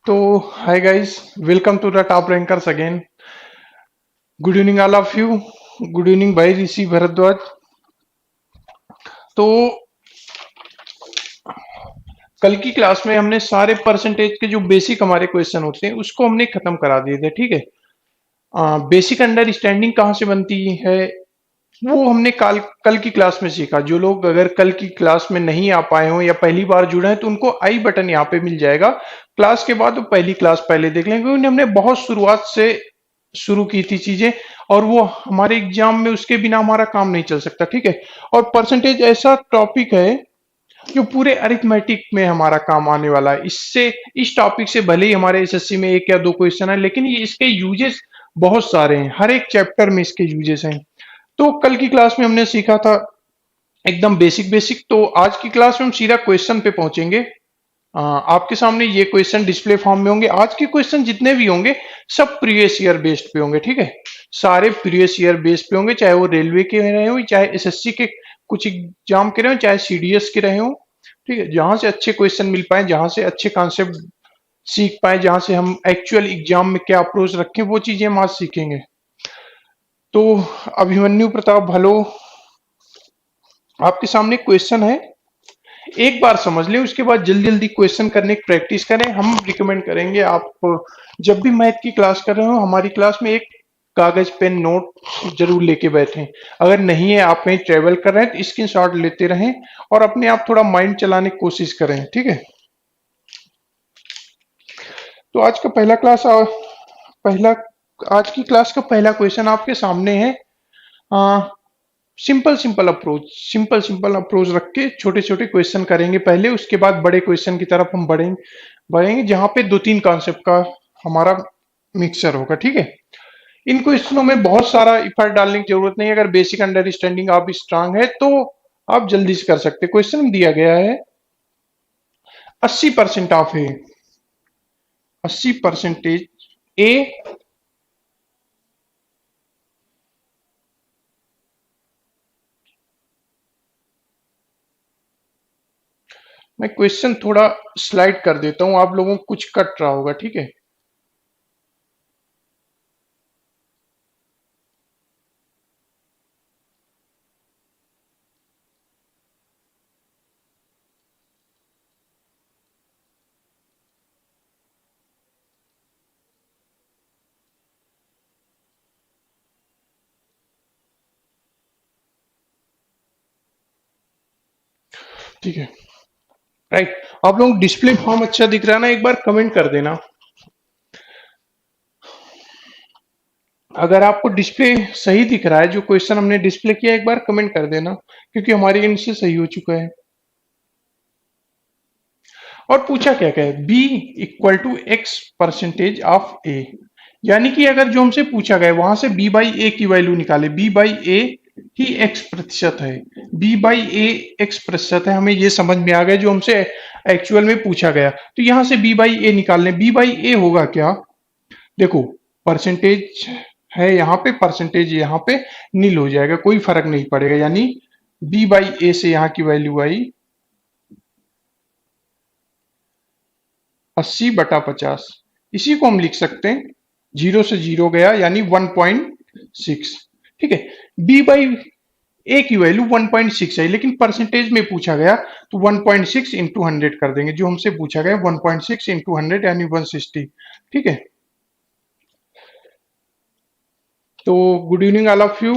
तो hi guys, welcome to the top rankers again. Good evening all of you. Good evening भाई ऋषि भरद्वाज। तो कल की क्लास में हमने सारे परसेंटेज के जो बेसिक हमारे क्वेश्चन होते हैं उसको हमने खत्म करा दिए थे, ठीक है। बेसिक अंडरस्टैंडिंग कहाँ से बनती है वो हमने कल कल की क्लास में सीखा। जो लोग अगर कल की क्लास में नहीं आ पाए हों या पहली बार जुड़े हैं तो उनको आई बटन यहाँ पे मिल जाएगा। क्लास के बाद वो पहली क्लास पहले देख लेंगे, क्योंकि हमने बहुत शुरुआत से शुरू की थी चीजें, और वो हमारे एग्जाम में उसके बिना हमारा काम नहीं चल सकता, ठीक है। और परसेंटेज ऐसा टॉपिक है जो पूरे अरिथमेटिक में हमारा काम आने वाला है। इससे इस टॉपिक से भले ही हमारे एसएससी में एक या दो क्वेश्चन है, लेकिन ये इसके यूजेस बहुत सारे हैं, हर एक चैप्टर में इसके यूजेस हैं। तो कल की क्लास में हमने सीखा था एकदम बेसिक बेसिक। तो आज की क्लास में हम सीधा क्वेश्चन पे पहुंचेंगे। आपके सामने ये क्वेश्चन डिस्प्ले फॉर्म में होंगे। आज के क्वेश्चन जितने भी होंगे सब प्रीवियस ईयर बेस्ड पे होंगे, ठीक है। सारे प्रीवियस ईयर बेस्ड पे होंगे, चाहे वो रेलवे के रहे हो, चाहे एसएससी के कुछ एग्जाम के रहे हो, चाहे सीडीएस के रहे हो, ठीक है। जहां से अच्छे क्वेश्चन मिल पाए, जहां से अच्छे कॉन्सेप्ट सीख पाए, जहां से हम एक्चुअल एग्जाम में क्या अप्रोच रखें, वो चीजें हम आज सीखेंगे। तो अभिमन्यु प्रताप भलो, आपके सामने क्वेश्चन है, एक बार समझ लें, उसके बाद जल्दी जल्दी क्वेश्चन करने की प्रैक्टिस करें। हम रिकमेंड करेंगे आप जब भी मैथ की क्लास कर रहे हो हमारी क्लास में एक कागज पेन नोट जरूर लेके बैठें। अगर नहीं है, आप कहीं ट्रेवल कर रहे हैं तो स्क्रीनशॉट लेते रहें और अपने आप थोड़ा माइंड चलाने की कोशिश करें, ठीक है। तो आज का पहला आज की क्लास का पहला क्वेश्चन आपके सामने है। सिंपल सिंपल अप्रोच रख के छोटे छोटे क्वेश्चन करेंगे पहले, उसके बाद बड़े क्वेश्चन की तरफ हम बढ़ेंगे बढ़ेंगे जहां पे दो तीन कॉन्सेप्ट का हमारा मिक्सचर होगा, ठीक है। इन क्वेश्चनों में बहुत सारा इफर्ट डालने की जरूरत नहीं है। अगर बेसिक अंडरस्टैंडिंग आप स्ट्रांग है तो आप जल्दी से कर सकते हैं। क्वेश्चन दिया गया है 80% ऑफ ए, 80% ए मैं क्वेश्चन थोड़ा स्लाइड कर देता हूं, आप लोगों को कुछ कट रहा होगा, ठीक है। ठीक है, राइट। आप लोग डिस्प्ले फॉर्म अच्छा दिख रहा है ना, एक बार कमेंट कर देना। अगर आपको डिस्प्ले सही दिख रहा है, जो क्वेश्चन हमने डिस्प्ले किया, एक बार कमेंट कर देना, क्योंकि हमारे एंड से सही हो चुका है। और पूछा क्या क्या है, B equal to X percentage of A, यानी कि अगर जो हमसे पूछा गया वहां से बी बाई ए की वैल्यू निकाले। बी बाई ए ही एक्स प्रतिशत है, बी बाई ए एक्स प्रतिशत है, हमें ये समझ में आ गया जो हमसे एक्चुअल में पूछा गया। तो यहां से बी बाई ए निकालने, बी बाई ए होगा क्या, देखो परसेंटेज है यहाँ पे, परसेंटेज यहाँ पे नील हो जाएगा, कोई फर्क नहीं पड़ेगा। यानी बी बाई ए से यहाँ की वैल्यू आई 80/50। इसी को हम लिख सकते हैं, जीरो से जीरो गया यानी 1.6, ठीक है। बी बाई ए की वैल्यू 1.6 है, लेकिन परसेंटेज में पूछा गया तो 1.6 इंटू 100 कर देंगे। जो हमसे पूछा गया 1.6 इंटू 100 यानी 160, ठीक है। तो good evening all of you,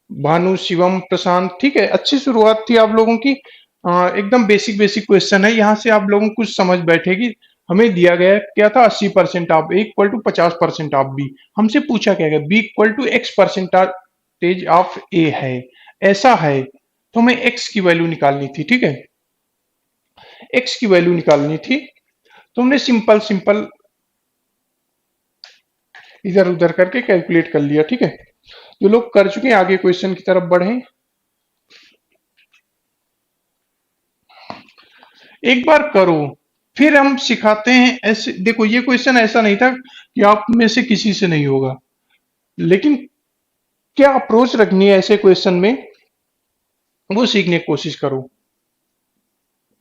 Bhanu, Shivam, Prashant, ठीक है। अच्छी शुरुआत थी आप लोगों की। एकदम बेसिक बेसिक क्वेश्चन है, यहाँ से आप लोगों को कुछ समझ बैठेगी। हमें दिया गया क्या था, 80% of A equal to 50% of B. हमसे पूछा क्या गया, B equal to X percentage of A है, ऐसा है तो हमें एक्स की वैल्यू निकालनी थी, ठीक है। एक्स की वैल्यू निकालनी थी तो हमने सिंपल सिंपल इधर उधर करके कैलकुलेट कर लिया, ठीक है। जो लोग कर चुके हैं आगे क्वेश्चन की तरफ बढ़े। एक बार करो, फिर हम सिखाते हैं। ऐसे देखो, ये क्वेश्चन ऐसा नहीं था कि आप में से किसी से नहीं होगा, लेकिन क्या अप्रोच रखनी है ऐसे क्वेश्चन में वो सीखने की कोशिश करो।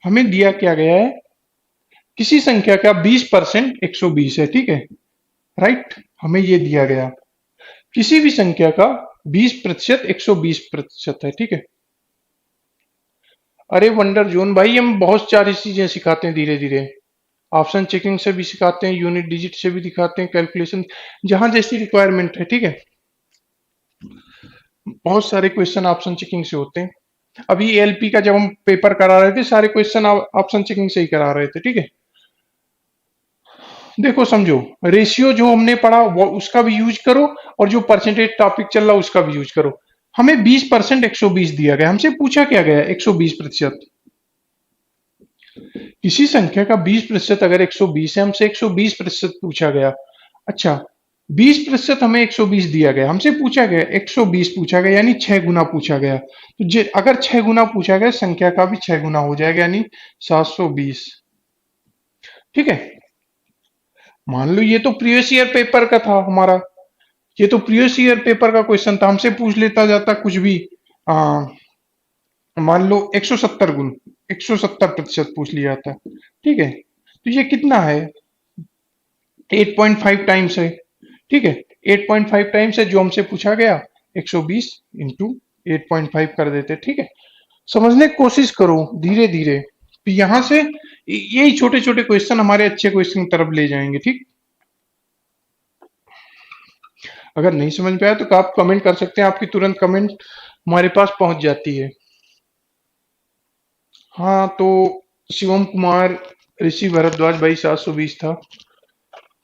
हमें दिया क्या गया है किसी संख्या का 20% 120 है, ठीक है, राइट, हमें ये दिया गया। किसी भी संख्या का 20% 120% है, ठीक है। अरे वंडर जोन भाई, हम बहुत सारी चीजें सिखाते हैं धीरे धीरे। ऑप्शन चेकिंग से भी सिखाते हैं, यूनिट डिजिट से भी दिखाते हैं, कैलकुलेशन जहां जैसी रिक्वायरमेंट है, ठीक है। बहुत सारे क्वेश्चन ऑप्शन चेकिंग से होते हैं। अभी एलपी का जब हम पेपर करा रहे थे, सारे क्वेश्चन ऑप्शन चेकिंग से ही करा रहे थे, ठीक है। देखो समझो, रेशियो जो हमने पढ़ा वो उसका भी यूज करो, और जो परसेंटेज टॉपिक चल रहा है उसका भी यूज करो। हमें 20% 120 दिया गया, हमसे पूछा क्या गया 120%। किसी संख्या का 20% अगर 120 है, हमसे 120% पूछा गया। अच्छा, 20% हमें 120 दिया गया, हमसे पूछा गया 120 पूछा गया, यानी 6 गुना पूछा गया। तो अगर 6 गुना पूछा गया, संख्या का भी 6 गुना हो जाएगा, यानी 720, ठीक है। मान लो ये तो प्रीवियस ईयर पेपर का था हमारा, ये तो प्रीवियस ईयर पेपर का क्वेश्चन था, हमसे पूछ लेता जाता कुछ भी। आ, मान लो 170 गुण, 170% पूछ लिया था, ठीक है। तो ये कितना है, 8.5 टाइम्स है, ठीक है। 8.5 टाइम्स है जो हमसे पूछा गया, 120 इंटू 8.5 कर देते, ठीक है। समझने की कोशिश करो धीरे धीरे, फिर यहां से यही छोटे छोटे क्वेश्चन हमारे अच्छे क्वेश्चन की तरफ ले जाएंगे, ठीक। अगर नहीं समझ में आया तो आप कमेंट कर सकते हैं, आपकी तुरंत कमेंट हमारे पास पहुंच जाती है। हाँ तो शिवम कुमार, ऋषि भारद्वाज भाई 720 था।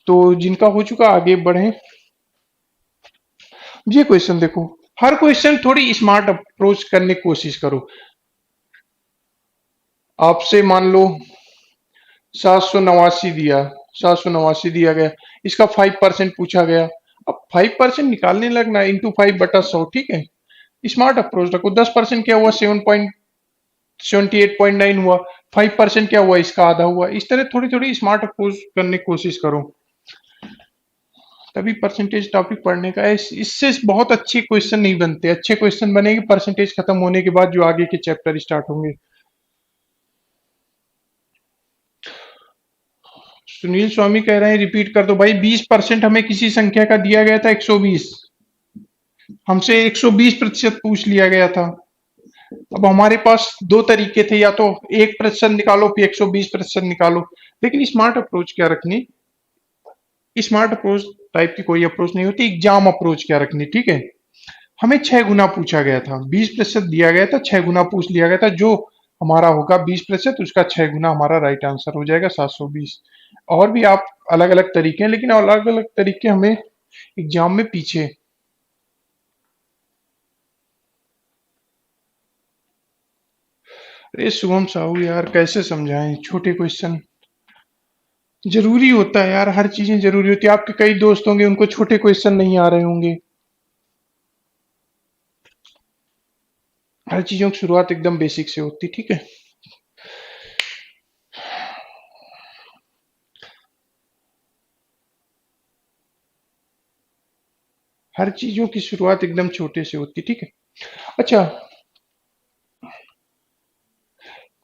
तो जिनका हो चुका आगे बढ़े। ये क्वेश्चन देखो, हर क्वेश्चन थोड़ी स्मार्ट अप्रोच करने की कोशिश करो। आपसे मान लो 789 दिया, 789 दिया गया, इसका 5% पूछा गया। अब 5% निकालने लगना, इंटू 5/100, ठीक है। स्मार्ट अप्रोच रखो। 10% क्या हुआ, 7.78.9 हुआ। 5% क्या हुआ, इसका आधा हुआ। इस तरह थोड़ी थोड़ी स्मार्ट अप्रोच करने की कोशिश करो, तभी परसेंटेज टॉपिक पढ़ने का है। इससे बहुत अच्छे क्वेश्चन नहीं बनते, अच्छे क्वेश्चन बनेंगे परसेंटेज खत्म होने के बाद, जो आगे के चैप्टर स्टार्ट होंगे। सुनील स्वामी कह रहे हैं रिपीट कर दो भाई। 20% हमें किसी संख्या का दिया गया था 120, हमसे 120% पूछ लिया गया था। अब हमारे पास दो तरीके थे, या तो 1% निकालो फिर 120% निकालो। लेकिन स्मार्ट अप्रोच क्या रखनी, स्मार्ट अप्रोच टाइप की कोई अप्रोच नहीं होती, एग्जाम अप्रोच क्या रखनी, ठीक है। हमें 6 गुना पूछा गया था, 20% दिया गया था, 6 गुना पूछ लिया गया था। जो हमारा होगा 20%, उसका 6 गुना हमारा राइट आंसर हो जाएगा 720। और भी आप अलग अलग तरीके हैं, लेकिन अलग अलग तरीके हमें एग्जाम में पीछे। अरे शुभम साहू यार, कैसे समझाएं, छोटे क्वेश्चन जरूरी होता है यार, हर चीजें जरूरी होती है। आपके कई दोस्त होंगे उनको छोटे क्वेश्चन नहीं आ रहे होंगे। हर चीजों की शुरुआत एकदम बेसिक से होती, ठीक है। हर चीजों की शुरुआत एकदम छोटे से होती, ठीक है। अच्छा,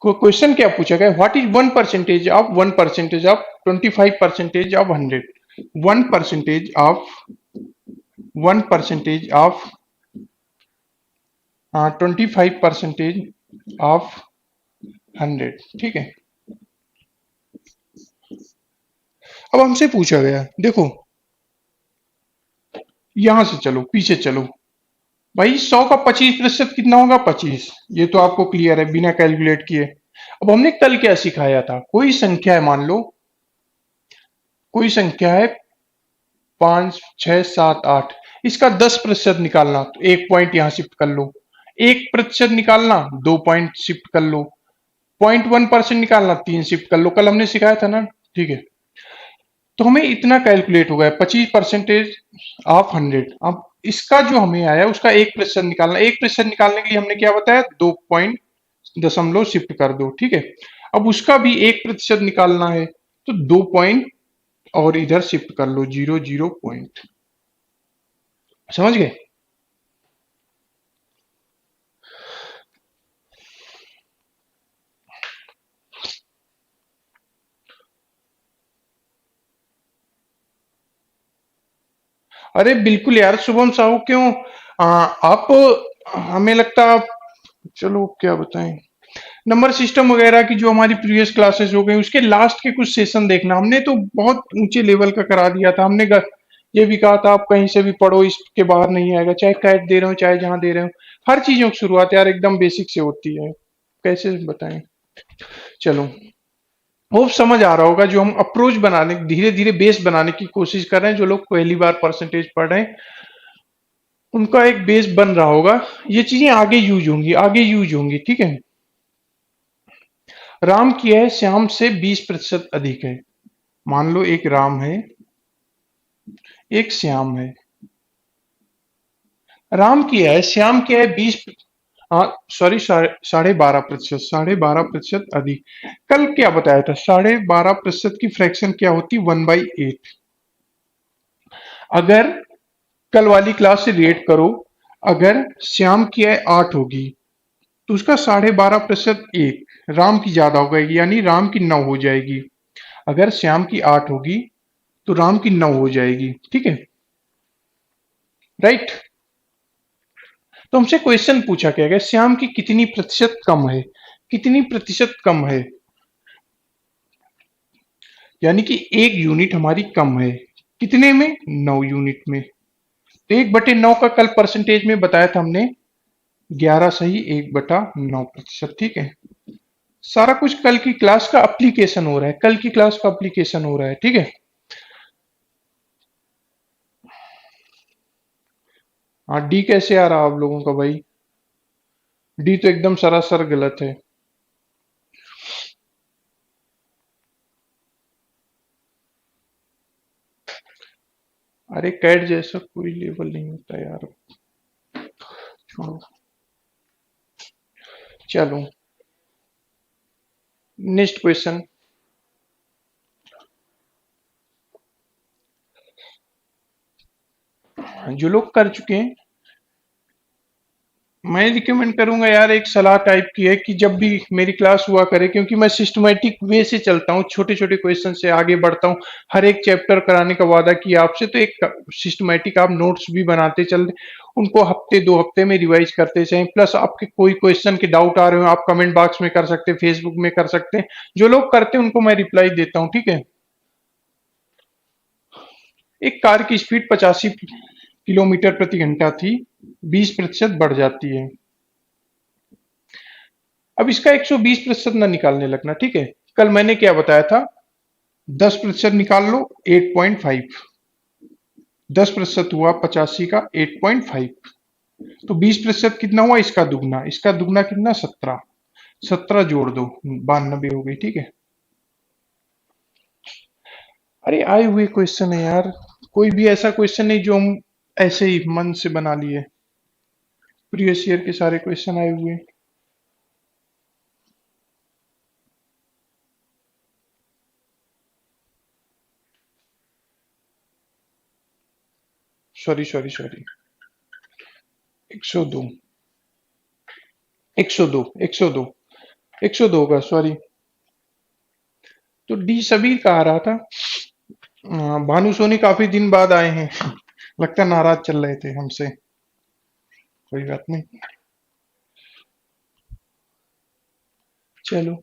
क्वेश्चन क्या पूछा गया, what is 1% of 1% of 25% of 100। 1% of 25% of 100, ठीक है। अब हमसे पूछा गया, देखो यहां से चलो पीछे चलो भाई। 100 का 25% कितना होगा, 25। ये तो आपको क्लियर है बिना कैलकुलेट किए। अब हमने कल क्या सिखाया था, कोई संख्या है, मान लो कोई संख्या है 5, 6, 7, 8, इसका 10% निकालना, तो 1 पॉइंट यहां शिफ्ट कर लो। 1% निकालना, 2 पॉइंट शिफ्ट कर लो। 0.1% निकालना, 3 शिफ्ट कर लो। कल हमने सिखाया था ना, ठीक है। तो हमें इतना कैलकुलेट हो गया, 25% ऑफ 100। अब इसका जो हमें आया उसका 1% निकालना, 1% निकालने के लिए हमने क्या बताया, 2 पॉइंट शिफ्ट कर दो, ठीक है। अब उसका भी 1% निकालना है, तो 2 पॉइंट और इधर शिफ्ट कर लो, 0, 0 पॉइंट। समझ गए। अरे बिल्कुल यार शुभम साहू क्यों, आप, हमें लगता आप, चलो क्या बताएं, नंबर सिस्टम वगैरह की जो हमारी प्रीवियस क्लासेस हो गई उसके लास्ट के कुछ सेशन देखना, हमने तो बहुत ऊंचे लेवल का करा दिया था। ये भी कहा था आप कहीं से भी पढ़ो, इसके बाहर नहीं आएगा, चाहे कैट दे रहे हो चाहे जहां दे रहे हो, हर चीजों की शुरुआत यार एकदम बेसिक से होती है। कैसे बताएं, चलो, वो समझ आ रहा होगा जो हम अप्रोच बनाने, धीरे धीरे बेस बनाने की कोशिश कर रहे हैं, जो लोग पहली बार परसेंटेज पढ़ रहे हैं उनका एक बेस बन रहा होगा। ये चीजें आगे यूज होंगी, आगे यूज होंगी, ठीक है। राम की है श्याम से 20% अधिक है। मान लो एक राम है, एक श्याम है। राम की है श्याम की है 20, हाँ सॉरी, 12.5%, 12.5% अधिक। कल क्या बताया था, 12.5% की फ्रैक्शन क्या होती, 1/8। अगर कल वाली क्लास से रेट करो, अगर श्याम की आय 8 होगी तो उसका 12.5% एक, राम की ज्यादा हो गएगी यानी राम की 9 हो जाएगी। अगर श्याम की 8 होगी तो राम की 9 हो जाएगी, ठीक है, राइट। तो हमसे क्वेश्चन पूछा क्या गया, श्याम की कितनी प्रतिशत कम है, कितनी प्रतिशत कम है, यानी कि 1 यूनिट हमारी कम है, कितने में, 9 यूनिट में। तो 1/9 का कल परसेंटेज में बताया था हमने, 11 सही 1/9%, ठीक है। सारा कुछ कल की क्लास का अप्लीकेशन हो रहा है, कल की क्लास का अप्लीकेशन हो रहा है, ठीक है। हाँ, डी कैसे आ रहा आप लोगों का भाई, डी तो एकदम सरासर गलत है। अरे कैट जैसा कोई लेवल नहीं होता यार, छोड़ो, चलो नेक्स्ट क्वेश्चन। जो लोग कर चुके हैं, मैं रिकमेंड करूंगा यार, एक सलाह टाइप की है कि जब भी मेरी क्लास हुआ करे, क्योंकि मैं सिस्टमेटिक वे से चलता हूँ, छोटे छोटे क्वेश्चन से आगे बढ़ता हूँ, हर एक चैप्टर कराने का वादा किया आपसे, तो एक सिस्टमेटिक आप नोट्स भी बनाते चल, उनको हफ्ते 2 हफ्ते में रिवाइज करते जाएं। प्लस आपके कोई क्वेश्चन के डाउट आ रहे हो आप कमेंट बॉक्स में कर सकते हैं, फेसबुक में कर सकते हैं, जो लोग करते हैं उनको मैं रिप्लाई देता हूँ, ठीक है। एक कार की स्पीड 85 किलोमीटर प्रति घंटा थी, 20% बढ़ जाती है। अब इसका 120% ना निकालने लगना, ठीक है। कल मैंने क्या बताया था, 10% निकाल लो, 8.5, 10% हुआ 85 का 8.5, तो 20% कितना हुआ, इसका दुगना, इसका दुगना कितना, 17, 17 जोड़ दो, 92 हो गई, ठीक है। अरे आए हुए क्वेश्चन है यार, कोई भी ऐसा क्वेश्चन नहीं जो हम ऐसे ही मन से बना लिए, प्रीवियस ईयर के सारे क्वेश्चन आए हुए। सॉरी सॉरी सॉरी, 102, 102, 102, 102 का सॉरी। तो डी सभी का आ रहा था। भानु सोनी काफी दिन बाद आए हैं, लगता नाराज चल रहे थे हमसे, कोई बात नहीं, चलो।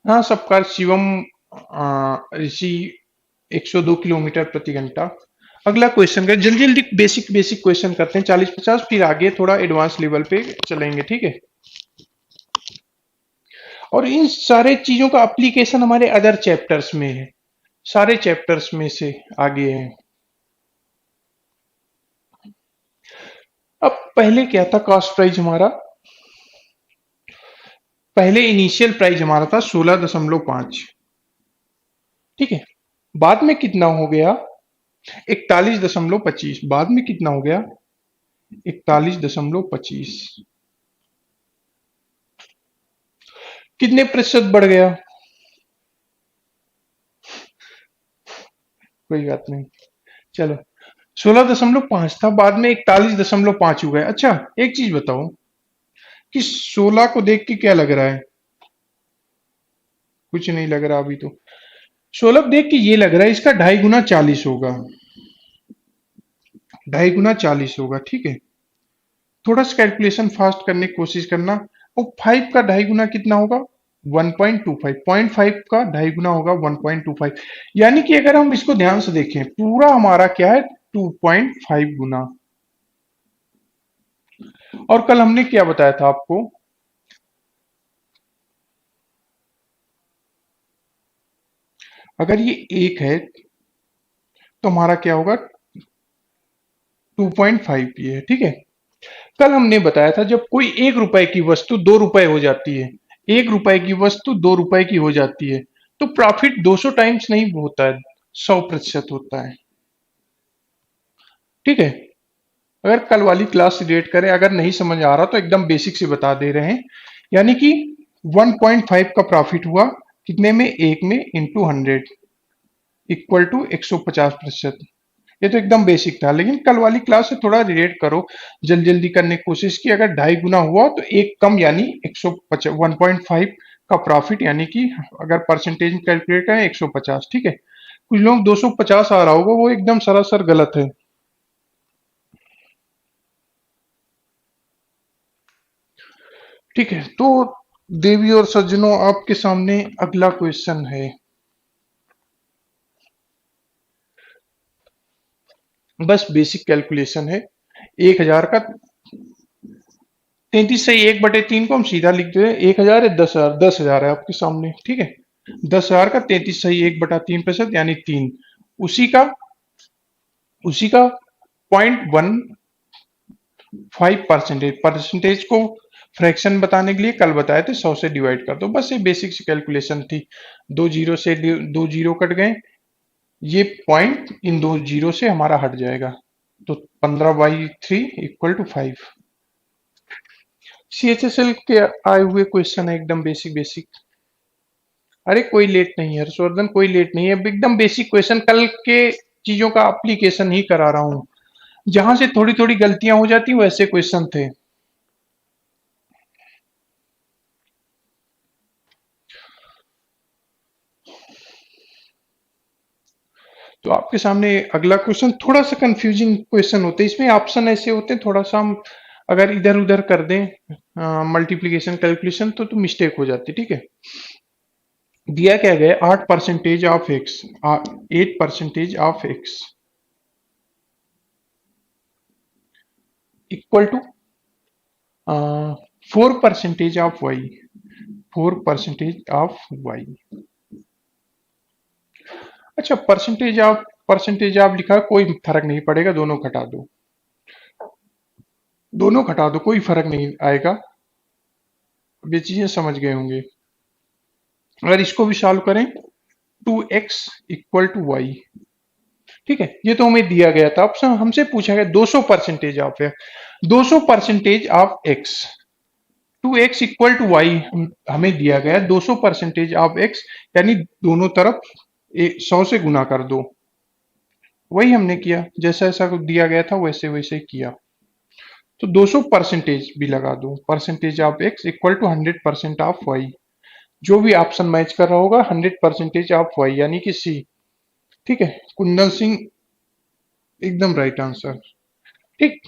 हाँ सबका शिवम, ऋषि, 102 किलोमीटर प्रति घंटा। अगला क्वेश्चन का जल्दी जल्दी बेसिक बेसिक क्वेश्चन करते हैं, 40-50, फिर आगे थोड़ा एडवांस लेवल पे चलेंगे, ठीक है। और इन सारे चीजों का एप्लीकेशन हमारे अदर चैप्टर्स में है, सारे चैप्टर्स में से आगे है। अब पहले क्या था, कॉस्ट प्राइस हमारा, पहले इनिशियल प्राइस हमारा था 16.5, ठीक है। बाद में कितना हो गया, 41.25, बाद में कितना हो गया, 41.25, कितने प्रतिशत बढ़ गया, कोई बात नहीं, चलो। 16.5 था, बाद में 41.5 हो गया। अच्छा एक चीज बताओ कि 16 को देख के क्या लग रहा है, कुछ नहीं लग रहा अभी तो। सोलह देख के ये लग रहा है इसका 2.5 गुना 40 होगा, 2.5 गुना 40 होगा, ठीक है। थोड़ा सा कैलकुलेशन फास्ट करने की कोशिश करना। और 5 का 2.5 गुना कितना होगा? 1.25, 0.5 का 2.5 गुना होगा 1.25, यानी कि अगर हम इसको ध्यान से देखें पूरा हमारा क्या है 2.5 गुना। और कल हमने क्या बताया था आपको, अगर ये एक है तो हमारा क्या होगा 2.5 ये है, ठीक है। कल हमने बताया था जब कोई 1 रुपए की वस्तु 2 रुपए हो जाती है, 1 रुपए की वस्तु 2 रुपए की हो जाती है, तो प्रॉफिट 200 टाइम्स नहीं होता है, 100% होता है, ठीक है। अगर कल वाली क्लास रिलेट करें, अगर नहीं समझ आ रहा तो एकदम बेसिक से बता दे रहे हैं, यानी कि 1.5 का प्रॉफिट हुआ कितने में, एक में इंटू 100 इक्वल टू 150%। ये तो एकदम बेसिक था, लेकिन कल वाली क्लास से थोड़ा रिलेट करो, जल्दी जल्दी करने की कोशिश की। अगर 2.5 गुना हुआ तो एक कम, यानी 1.5 का प्रॉफिट, यानी कि अगर परसेंटेज कैलकुलेट करें 150, ठीक है। कुछ लोग 250 आ रहा होगा, वो एकदम सरासर गलत है, ठीक है। तो देवी और सज्जनों, आपके सामने अगला क्वेश्चन है, बस बेसिक कैलकुलेशन है। 1,000 का 33/1/3 को हम सीधा लिख दे रहे हैं, 1,000 है 10,000, 10,000 है आपके सामने, ठीक है। 10,000 का 33/1/3% यानी 3, उसी का उसी का 0.15 परसेंटेज को फ्रैक्शन बताने के लिए कल बताए थे 100 से डिवाइड कर दो, बस ये बेसिक सी कैलकुलेशन थी। दो जीरो से दो जीरो कट गए, ये पॉइंट इन दो जीरो से हमारा हट जाएगा, तो 15/3 इक्वल टू 5। सीएचएसएल के आए हुए क्वेश्चन है, एकदम बेसिक बेसिक। अरे कोई लेट नहीं है हर्षवर्धन, कोई लेट नहीं है, अब एकदम बेसिक क्वेश्चन, कल के चीजों का एप्लीकेशन ही करा रहा हूं, जहां से थोड़ी थोड़ी गलतियां हो जाती वैसे क्वेश्चन थे। तो आपके सामने अगला क्वेश्चन थोड़ा सा कंफ्यूजिंग क्वेश्चन होते हैं, इसमें ऑप्शन ऐसे होते हैं, थोड़ा सा हम अगर इधर उधर कर दें मल्टीप्लीकेशन कैलकुलेशन तो मिस्टेक हो जाती है, ठीक है। दिया क्या गया, 8% of X, 8% of X equal to 4% of Y, 4% of Y. अच्छा, परसेंटेज ऑफ लिखा है, कोई फर्क नहीं पड़ेगा, दोनों घटा दो, दोनों घटा दो, कोई फर्क नहीं आएगा। अब ये चीजें समझ गए होंगे। अगर इसको भी सॉल्व करें, 2x = y, ठीक है। ये तो हमें दिया गया था, ऑप्शन हमसे पूछा गया 200% ऑफ एक्स, 2x = y हमें दिया गया 200% ऑफ x, यानी दोनों तरफ 100 से गुना कर दो। वही हमने किया, जैसा ऐसा दिया गया था वैसे वैसे किया। तो 200% भी लगा दो, %(x) = 100% ऑफ y, जो भी ऑप्शन मैच कर रहा होगा 100% ऑफ y, यानी कि सी, ठीक है। कुंदन सिंह एकदम राइट आंसर, ठीक।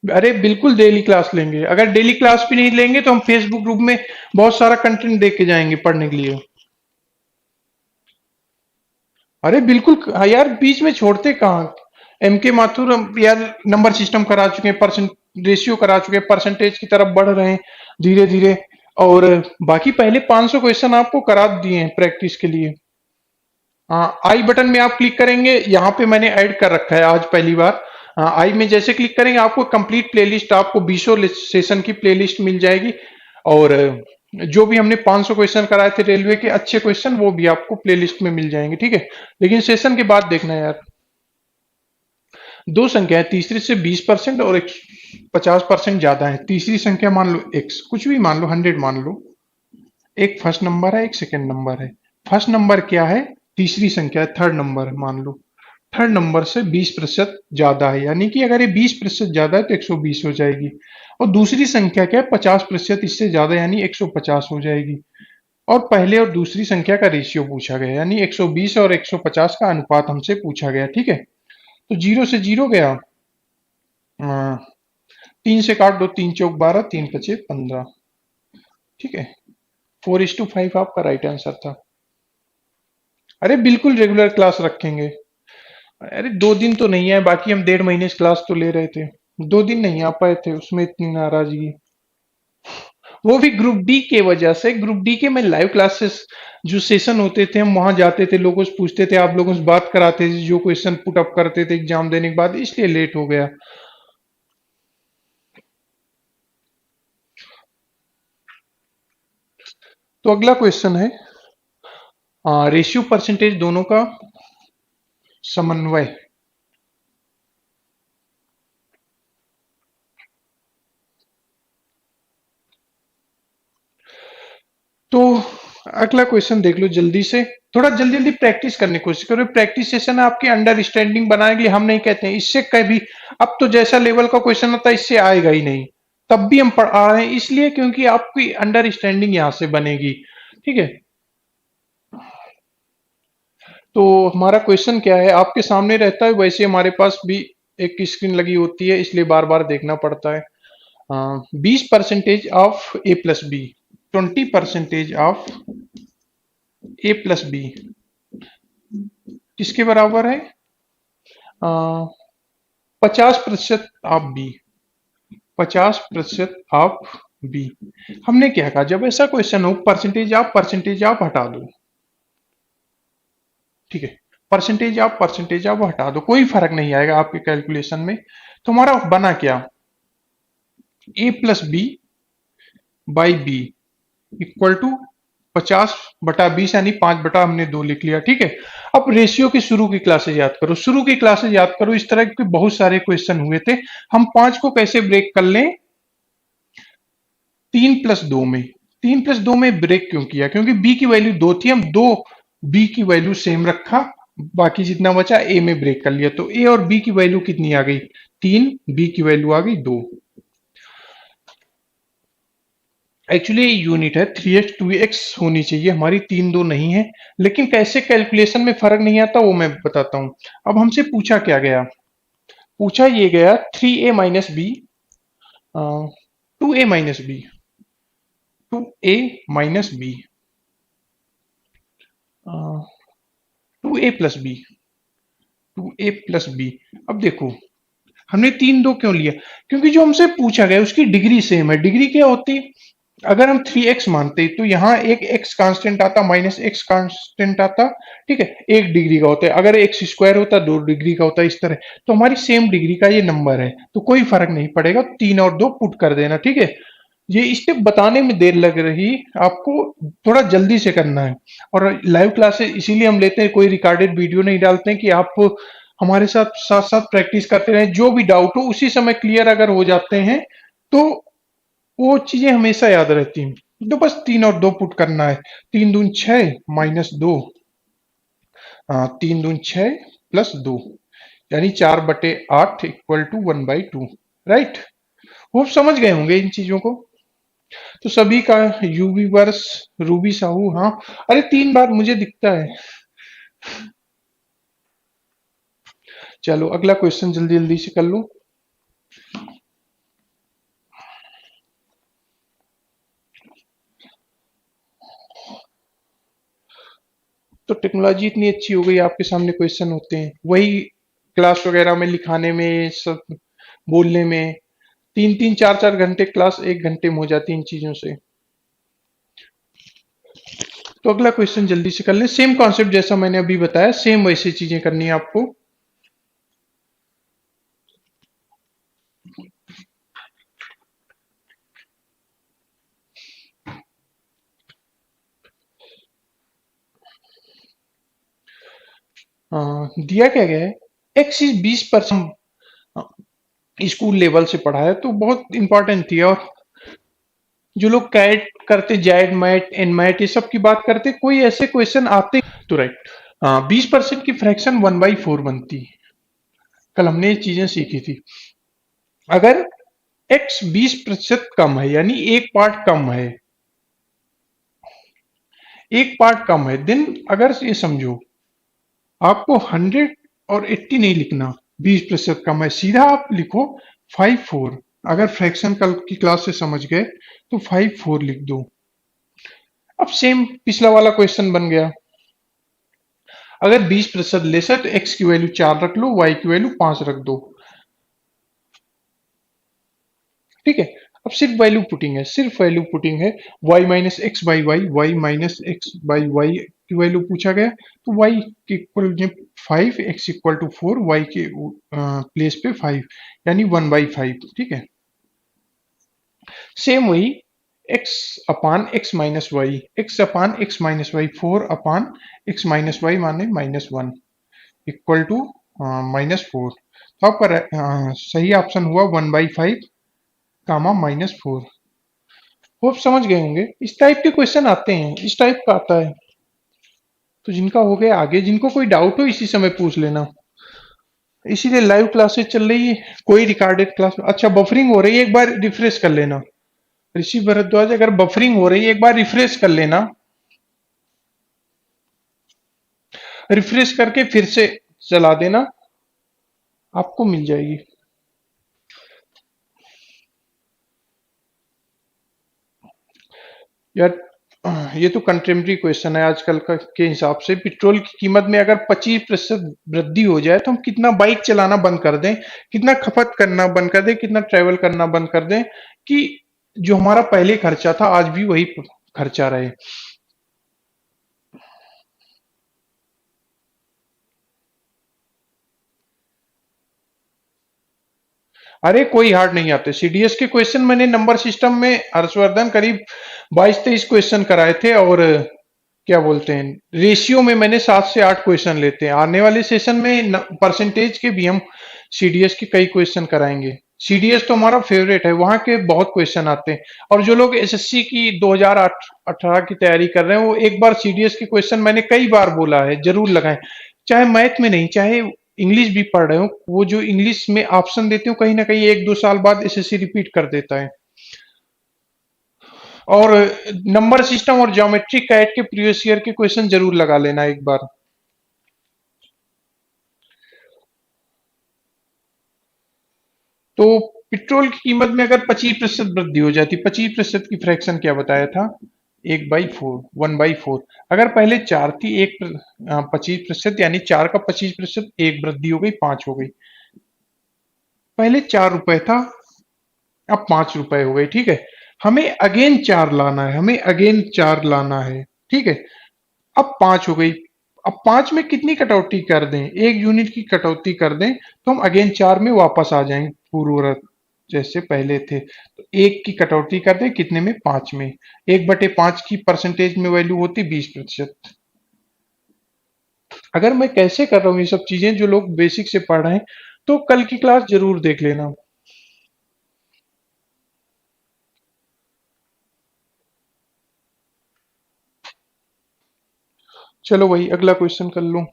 अरे बिल्कुल डेली क्लास लेंगे, अगर डेली क्लास भी नहीं लेंगे तो हम फेसबुक ग्रुप में बहुत सारा कंटेंट देख के जाएंगे पढ़ने के लिए। अरे बिल्कुल, हाँ यार, बीच में छोड़ते कहाँ। एम के माथुर यार नंबर सिस्टम करा चुके हैं, परसेंट रेशियो करा चुके हैं, परसेंटेज की तरफ बढ़ रहे हैं धीरे धीरे। और बाकी पहले 500 क्वेश्चन आपको करा दिए हैं प्रैक्टिस के लिए। हाँ, आई बटन में आप क्लिक करेंगे, यहाँ पे मैंने ऐड कर रखा है आज पहली बार। हाँ, आई में जैसे क्लिक करेंगे आपको कंप्लीट प्लेलिस्ट, आपको 20 सेशन की प्लेलिस्ट मिल जाएगी। और जो भी हमने 500 क्वेश्चन कराए थे रेलवे के अच्छे क्वेश्चन, वो भी आपको प्लेलिस्ट में मिल जाएंगे, ठीक है। लेकिन सेशन के बाद देखना यार, दो संख्या है, तीसरी से 20% और 50% ज्यादा है। तीसरी संख्या मान लो x, कुछ भी मान लो, 100 मान लो, एक फर्स्ट नंबर है, एक सेकंड नंबर है। फर्स्ट नंबर क्या है, तीसरी संख्या है, थर्ड नंबर मान लो, थर्ड नंबर से 20% ज्यादा है, यानी कि अगर ये 20% ज्यादा है तो 120 हो जाएगी। और दूसरी संख्या क्या है, 50% इससे ज्यादा, यानी 150 हो जाएगी। और पहले और दूसरी संख्या का रेशियो पूछा गया, यानी 120 और 150 का अनुपात हमसे पूछा गया। ठीक है, तो 0 से 0 गया, 3 से काट दो, 3 चौक 12, 3 पचे 15। ठीक है, 4:5 आपका राइट आंसर था। अरे बिल्कुल रेगुलर क्लास रखेंगे। अरे 2 दिन तो नहीं है, बाकी हम 1.5 महीने से क्लास तो ले रहे थे। 2 दिन नहीं आ पाए थे, उसमें इतनी नाराजगी। वो भी ग्रुप डी के वजह से। ग्रुप डी के में लाइव क्लासेस जो सेशन होते थे, हम वहां जाते थे, लोगों से पूछते थे, आप लोगों से बात कराते थे, जो क्वेश्चन पुट अप करते थे एग्जाम देने के बाद, इसलिए लेट हो गया। तो अगला क्वेश्चन है, रेशियो परसेंटेज दोनों का समन्वय। तो अगला क्वेश्चन देख लो जल्दी से। थोड़ा जल्दी जल्दी प्रैक्टिस करने की कोशिश करो। प्रैक्टिस सेशन आपकी अंडरस्टैंडिंग बनाने के लिए, हम नहीं कहते हैं इससे कभी। अब तो जैसा लेवल का क्वेश्चन होता है इससे आएगा ही नहीं, तब भी हम पढ़ा रहे हैं इसलिए क्योंकि आपकी अंडरस्टैंडिंग यहां से बनेगी। ठीक है, तो हमारा क्वेश्चन क्या है, आपके सामने रहता है, वैसे हमारे पास भी एक स्क्रीन लगी होती है, इसलिए बार बार देखना पड़ता है। 20% of A plus B, 20% of A plus B किसके बराबर है? 50% ऑफ बी, 50% ऑफ बी। हमने क्या कहा, जब ऐसा क्वेश्चन हो परसेंटेज ऑफ हटा दो। ठीक है, परसेंटेज ऑफ हटा दो, कोई फर्क नहीं आएगा आपके कैलकुलेशन में। तो हमारा बना क्या, A plus B by B equal to 50/20, यानी 5/हमने 2 लिख लिया। ठीक है, अब रेशियो की शुरू की क्लासेज याद करो, शुरू की क्लासेज याद करो, इस तरह के बहुत सारे क्वेश्चन हुए थे। हम 5 को कैसे ब्रेक कर लें, 3+2 में। 3+2 में ब्रेक क्यों किया, क्योंकि बी की वैल्यू 2 थी, हम 2 बी की वैल्यू सेम रखा, बाकी जितना बचा ए में ब्रेक कर लिया। तो ए और बी की वैल्यू कितनी आ गई, 3, बी की वैल्यू आ गई 2। एक्चुअली यूनिट है, 3x 2x होनी चाहिए हमारी, 3 2 नहीं है। लेकिन कैसे कैलकुलेशन में फर्क नहीं आता वो मैं बताता हूं। अब हमसे पूछा क्या गया, पूछा ये गया 3a-b, 2a-b, 2a-b, 2a+b, 2a+b। अब देखो हमने 3 2 क्यों लिया, क्योंकि जो हमसे पूछा गया उसकी डिग्री सेम है। डिग्री क्या होती, अगर हम 3x मानते तो यहाँ एक x कांस्टेंट आता, -x कांस्टेंट आता। ठीक है, 1 डिग्री का होता है, अगर x² होता 2 डिग्री का होता है, इस तरह। तो हमारी सेम डिग्री का ये नंबर है, तो कोई फर्क नहीं पड़ेगा, 3 और 2 पुट कर देना। ठीक है, ये स्टेप बताने में देर लग रही, आपको थोड़ा जल्दी से करना है। और लाइव क्लासेस इसीलिए हम लेते हैं, कोई रिकॉर्डेड वीडियो नहीं डालते हैं कि आप हमारे साथ साथ साथ प्रैक्टिस करते रहें, जो भी डाउट हो उसी समय क्लियर अगर हो जाते हैं तो वो चीजें हमेशा याद रहती हैं। तो बस 3 और 2 पुट करना है, 3 दूनी 6 -2, 3 दूनी 6 +2, यानी 4/8 इक्वल टू 1/2। राइट, वो समझ गए होंगे इन चीजों को। तो सभी का यूवी वर्स, रूबी साहू, हाँ। अरे 3 बार मुझे दिखता है। चलो अगला क्वेश्चन जल्दी जल्दी से कर लो। तो टेक्नोलॉजी इतनी अच्छी हो गई, आपके सामने क्वेश्चन होते हैं, वही क्लास वगैरह में लिखाने में, सब बोलने में 3 3 4 4 घंटे क्लास 1 घंटे में हो जाती है इन चीजों से। तो अगला क्वेश्चन जल्दी से कर लें, सेम कॉन्सेप्ट जैसा मैंने अभी बताया, सेम वैसी चीजें करनी है आपको। दिया क्या गया है, एक्स इज 20%। स्कूल लेवल से पढ़ा है तो बहुत इंपॉर्टेंट थी। और जो लोग कैट करते, जैड मैट एनमैट ये सब की बात करते, कोई ऐसे क्वेश्चन आते तो राइट। 20% की फ्रैक्शन 1/4 बनती, कल हमने ये चीजें सीखी थी। अगर x 20% कम है, यानी एक पार्ट कम है, एक पार्ट कम है, देन अगर ये समझो आपको 100 और 80 नहीं लिखना, 20% कम है, सीधा आप लिखो 54। अगर फ्रैक्शन कल की क्लास से समझ गए तो 54 लिख दो। अब सेम पिछला वाला क्वेश्चन बन गया। अगर 20% लेस है तो x की वैल्यू 4 रख लो, y की वैल्यू 5 रख दो। ठीक है, अब सिर्फ वैल्यू पुटिंग है, सिर्फ वैल्यू पुटिंग है। y minus X by Y, Y minus X by Y की वैल्यू पूछा गया, तो y के equal 5, x equal to 4, y के प्लेस पे 5, यानी 1/5। ठीक है, सेम वही x upon x minus Y, X upon X minus Y, 4 upon X minus Y माने -1 इक्वल टू -4। तो आपका सही ऑप्शन हुआ 1/5 कामा -4। होप समझ गए होंगे, इस टाइप के क्वेश्चन आते हैं, इस टाइप का आता है। तो जिनका हो गया आगे, जिनको कोई डाउट हो इसी समय पूछ लेना। इसीलिए लाइव क्लासेस चल रही है, कोई रिकॉर्डेड क्लास। अच्छा, बफरिंग हो रही है, एक बार रिफ्रेश कर लेना। ऋषि भरद्वाज, अगर बफरिंग हो रही है एक बार रिफ्रेश कर लेना, रिफ्रेश करके फिर से चला देना, आपको मिल जाएगी। यार ये तो कंटेम्प्रेरी क्वेश्चन है आजकल का के हिसाब से। पेट्रोल की कीमत में अगर 25% वृद्धि हो जाए तो हम कितना बाइक चलाना बंद कर दें, कितना खपत करना बंद कर दें, कितना ट्रैवल करना बंद कर दें, कि जो हमारा पहले खर्चा था आज भी वही खर्चा रहे। अरे कोई हार्ड नहीं आते सीडीएस के क्वेश्चन। मैंने नंबर सिस्टम में हर्षवर्धन करीब 22-23 क्वेश्चन कराए थे, और क्या बोलते हैं, रेशियो में मैंने 7 से 8 क्वेश्चन लेते हैं। आने वाले सेशन में परसेंटेज के भी हम सीडीएस के कई क्वेश्चन कराएंगे। सीडीएस तो हमारा फेवरेट है, वहां के बहुत क्वेश्चन आते हैं। और जो लोग एसएससी की 2018 की तैयारी कर रहे हैं, वो एक बार सीडीएस के क्वेश्चन, मैंने कई बार बोला है, जरूर लगाएं। चाहे मैथ में नहीं, चाहे इंग्लिश भी पढ़ रहे हो, वो जो इंग्लिश में ऑप्शन देते हो कहीं ना कहीं 1-2 साल बाद एसएससी रिपीट कर देता है। और नंबर सिस्टम और ज्योमेट्री कैट के प्रीवियस ईयर के क्वेश्चन जरूर लगा लेना एक बार। तो पेट्रोल की कीमत में अगर 25% वृद्धि हो जाती, 25% की फ्रैक्शन क्या बताया था, 1/4, 1/4। अगर पहले 4 थी, एक 25%, यानी 4 का 25%, एक वृद्धि हो गई, 5 हो गई। पहले 4 रुपए था, अब 5 रुपए हो गए। ठीक है, हमें अगेन 4 लाना है, हमें अगेन 4 लाना है। ठीक है, अब 5 हो गई। अब 5 में कितनी कटौती कर दें, 1 यूनिट की कटौती कर दें तो हम अगेन 4 में वापस आ जाएंगे पूर्ववत जैसे पहले थे। तो 1 की कटौती कर दें कितने में, 5 में। 1/5 की परसेंटेज में वैल्यू होती 20%। अगर मैं कैसे कर रहा हूँ ये सब चीजें, जो लोग बेसिक से पढ़ रहे हैं, तो कल की क्लास जरूर देख लेना। चलो वही अगला क्वेश्चन कर लूं।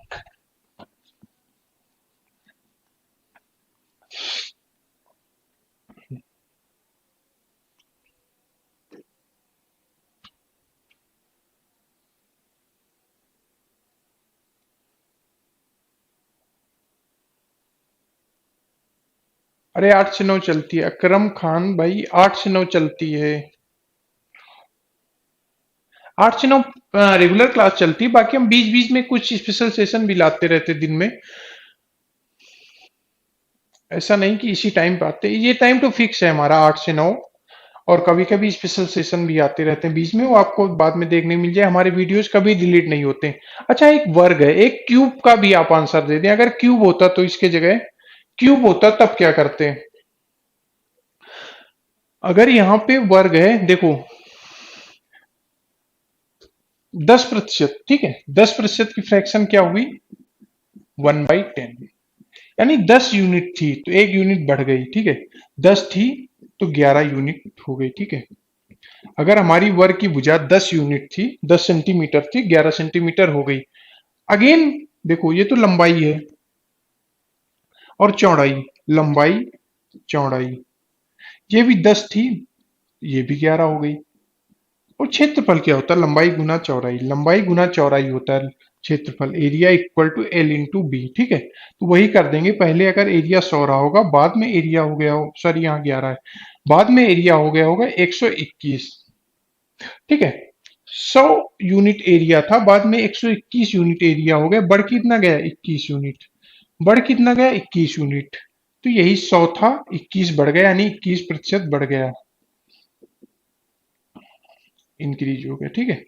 अरे 8 से 9 चलती है अकरम खान भाई, 8 से 9 चलती है। 8 से 9 रेगुलर क्लास चलती है, बाकी हम बीच बीच में कुछ स्पेशल सेशन भी लाते रहते दिन में। ऐसा नहीं कि इसी टाइम पे आते, ये टाइम तो फिक्स है हमारा 8 से 9। और कभी कभी स्पेशल सेशन भी आते रहते हैं बीच में, वो आपको बाद में देखने मिल जाए। हमारे वीडियोस कभी डिलीट नहीं होते। अच्छा, एक वर्ग है, एक क्यूब का भी आप आंसर दे दें। अगर क्यूब होता तो इसके जगह क्यूब होता तब क्या करते हैं। अगर यहाँ पे वर्ग है, देखो 10%। ठीक है, 10% की फ्रैक्शन क्या हुई, 1/10। यानी 10 यूनिट थी तो 1 यूनिट बढ़ गई। ठीक है, 10 थी तो 11 यूनिट हो गई। ठीक है, अगर हमारी वर्ग की भुजा 10 यूनिट थी, 10 सेंटीमीटर थी, 11 सेंटीमीटर हो गई। अगेन देखो, ये तो लंबाई है और चौड़ाई, लंबाई चौड़ाई, ये भी 10 थी, ये भी 11 हो गई। और क्षेत्रफल क्या होता है? लंबाई गुना चौड़ाई, लंबाई गुना चौड़ाई होता है क्षेत्रफल। Area equal to L into B, ठीक है। तो वही कर देंगे, पहले अगर एरिया 100 रहा होगा, बाद में एरिया हो गया हो, सॉरी यहाँ 11 है, बाद में एरिया हो गया होगा 121, ठीक है। 100 यूनिट एरिया था, बाद में 121 यूनिट एरिया हो गया, बढ़ कितना गया? 21 यूनिट। बढ़ कितना गया? 21 यूनिट। तो यही 100 था, 21 बढ़ गया, यानी 21% बढ़ गया, इंक्रीज हो गया, ठीक है।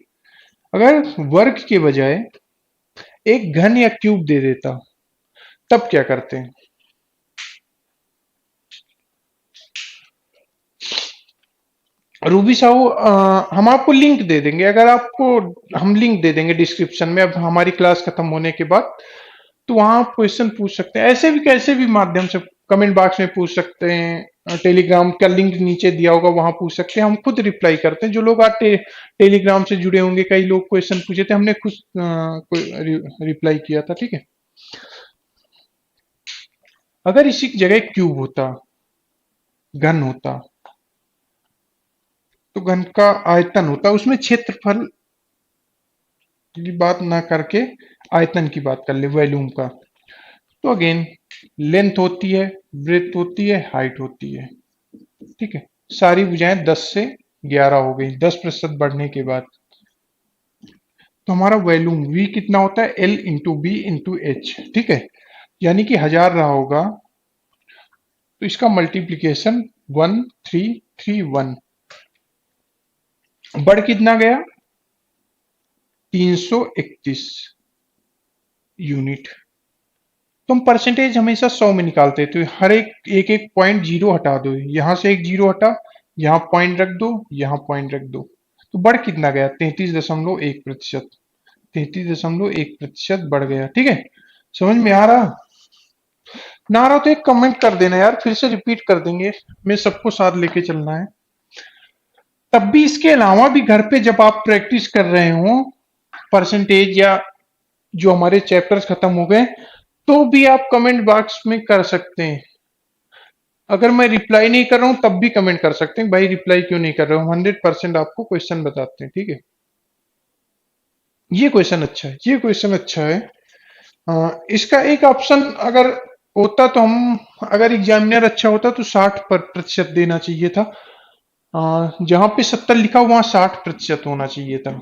अगर वर्ग के बजाय एक घन या क्यूब दे देता, तब क्या करते हैं? रूबी साहू, हम आपको लिंक दे देंगे, अगर आपको, हम लिंक दे देंगे डिस्क्रिप्शन में, अब हमारी क्लास खत्म होने के बाद, तो वहां आप क्वेश्चन पूछ सकते हैं, ऐसे भी कैसे भी माध्यम से, कमेंट बॉक्स में पूछ सकते हैं, टेलीग्राम का लिंक नीचे दिया होगा वहां पूछ सकते हैं, हम खुद रिप्लाई करते हैं। जो लोग आज टेलीग्राम से जुड़े होंगे, कई लोग क्वेश्चन पूछे थे, हमने खुद रिप्लाई किया था, ठीक है। अगर इसी की जगह क्यूब होता, घन होता, तो घन का आयतन होता, उसमें क्षेत्रफल की बात ना करके आयतन की बात कर ले, वॉल्यूम का। तो अगेन लेंथ होती है, ब्रेथ होती है, हाइट होती है, ठीक है। सारी भुजाएं 10 से 11 हो गई, 10% बढ़ने के बाद। तो हमारा वॉल्यूम V कितना होता है? L into B into H, ठीक है। यानी कि 1000 रहा होगा, तो इसका मल्टीप्लीकेशन 1331, बढ़ कितना गया? 331 यूनिट। तुम परसेंटेज हमेशा 100 में निकालते थे, हर एक एक एक पॉइंट जीरो हटा दो, यहां से एक जीरो हटा, यहाँ पॉइंट रख दो, यहाँ पॉइंट रख दो, तो बढ़ कितना गया? 33.1%। 33.1% बढ़ गया, ठीक है। समझ में आ रहा? ना आ रहा तो एक कमेंट कर देना यार, फिर से रिपीट कर देंगे, मैं सबको साथ लेके चलना है। तब भी इसके अलावा भी घर पे जब आप प्रैक्टिस कर रहे हो परसेंटेज, या जो हमारे चैप्टर्स खत्म हो गए, तो भी आप कमेंट बॉक्स में कर सकते हैं। अगर मैं रिप्लाई नहीं कर रहा हूं तब भी कमेंट कर सकते हैं, भाई रिप्लाई क्यों नहीं कर रहे हो, 100% आपको क्वेश्चन बताते हैं, ठीक है। ये क्वेश्चन अच्छा है, ये क्वेश्चन अच्छा है। इसका एक ऑप्शन अगर होता तो हम, अगर एग्जामिनर अच्छा होता तो 60% देना चाहिए था, जहां पे 70 लिखा वहां 60% होना चाहिए था।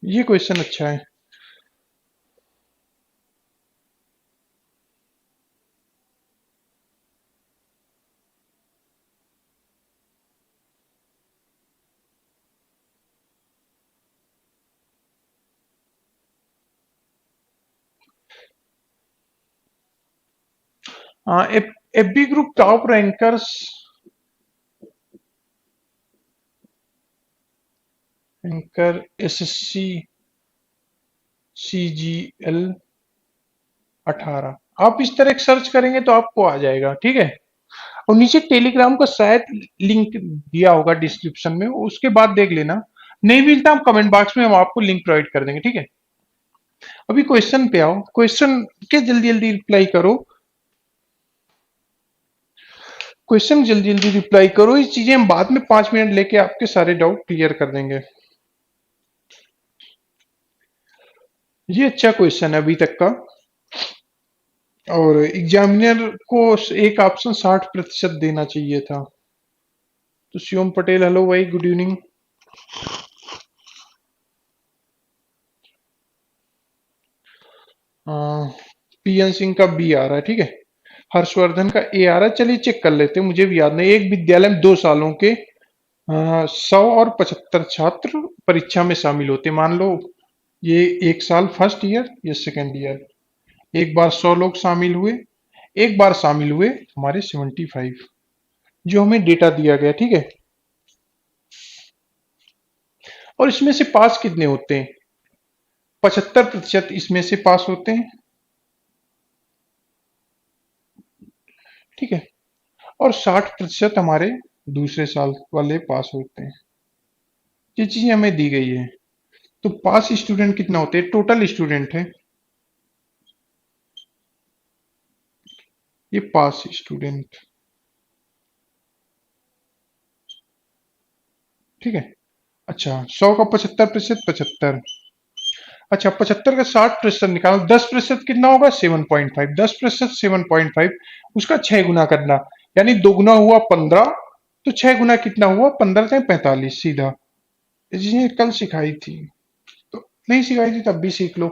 ये क्वेश्चन अच्छा है। FB group top rankers, ranker SSC CGL 18, आप इस तरह सर्च करेंगे तो आपको आ जाएगा, ठीक है। और नीचे टेलीग्राम का शायद लिंक दिया होगा डिस्क्रिप्शन में, उसके बाद देख लेना, नहीं मिलता हम कमेंट बॉक्स में हम आपको लिंक प्रोवाइड कर देंगे, ठीक है। अभी क्वेश्चन पे आओ, क्वेश्चन के जल्दी जल्दी रिप्लाई करो, क्वेश्चन जल्दी जल्दी रिप्लाई करो, इस चीजें हम बाद में 5 मिनट लेके आपके सारे डाउट क्लियर कर देंगे। ये अच्छा क्वेश्चन है अभी तक का, और एग्जामिनर को एक ऑप्शन 60% देना चाहिए था। तो शिवम पटेल, हेलो भाई, गुड इवनिंग। पीएन सिंह का बी आ रहा है, ठीक है। हर्षवर्धन का ए आ रहा है, चलिए चेक कर लेते हैं, मुझे भी याद नहीं। एक विद्यालय में 2 सालों के 100 और 75 छात्र परीक्षा में शामिल होते, मान लो ये एक साल फर्स्ट ईयर या सेकेंड ईयर, एक बार 100 लोग शामिल हुए, एक बार शामिल हुए हमारे 75, जो हमें डेटा दिया गया, ठीक है। और इसमें से पास कितने होते हैं? 75% इसमें से पास होते हैं, ठीक है। और 60% हमारे दूसरे साल वाले पास होते हैं। ये चीजें हमें दी गई है। तो पास स्टूडेंट कितना होते हैं? टोटल स्टूडेंट है ये, पास स्टूडेंट। ठीक है। अच्छा, 100 का 75%, 75। अच्छा, 75 का 60% निकालो, 10% कितना होगा? 7.5। 10% 7.5, उसका 6 गुना करना, यानी 2 गुना हुआ 15, तो 6 गुना कितना हुआ? 15 से 45 सीधा। ये कल सिखाई थी, तो नहीं सिखाई थी तब भी सीख लो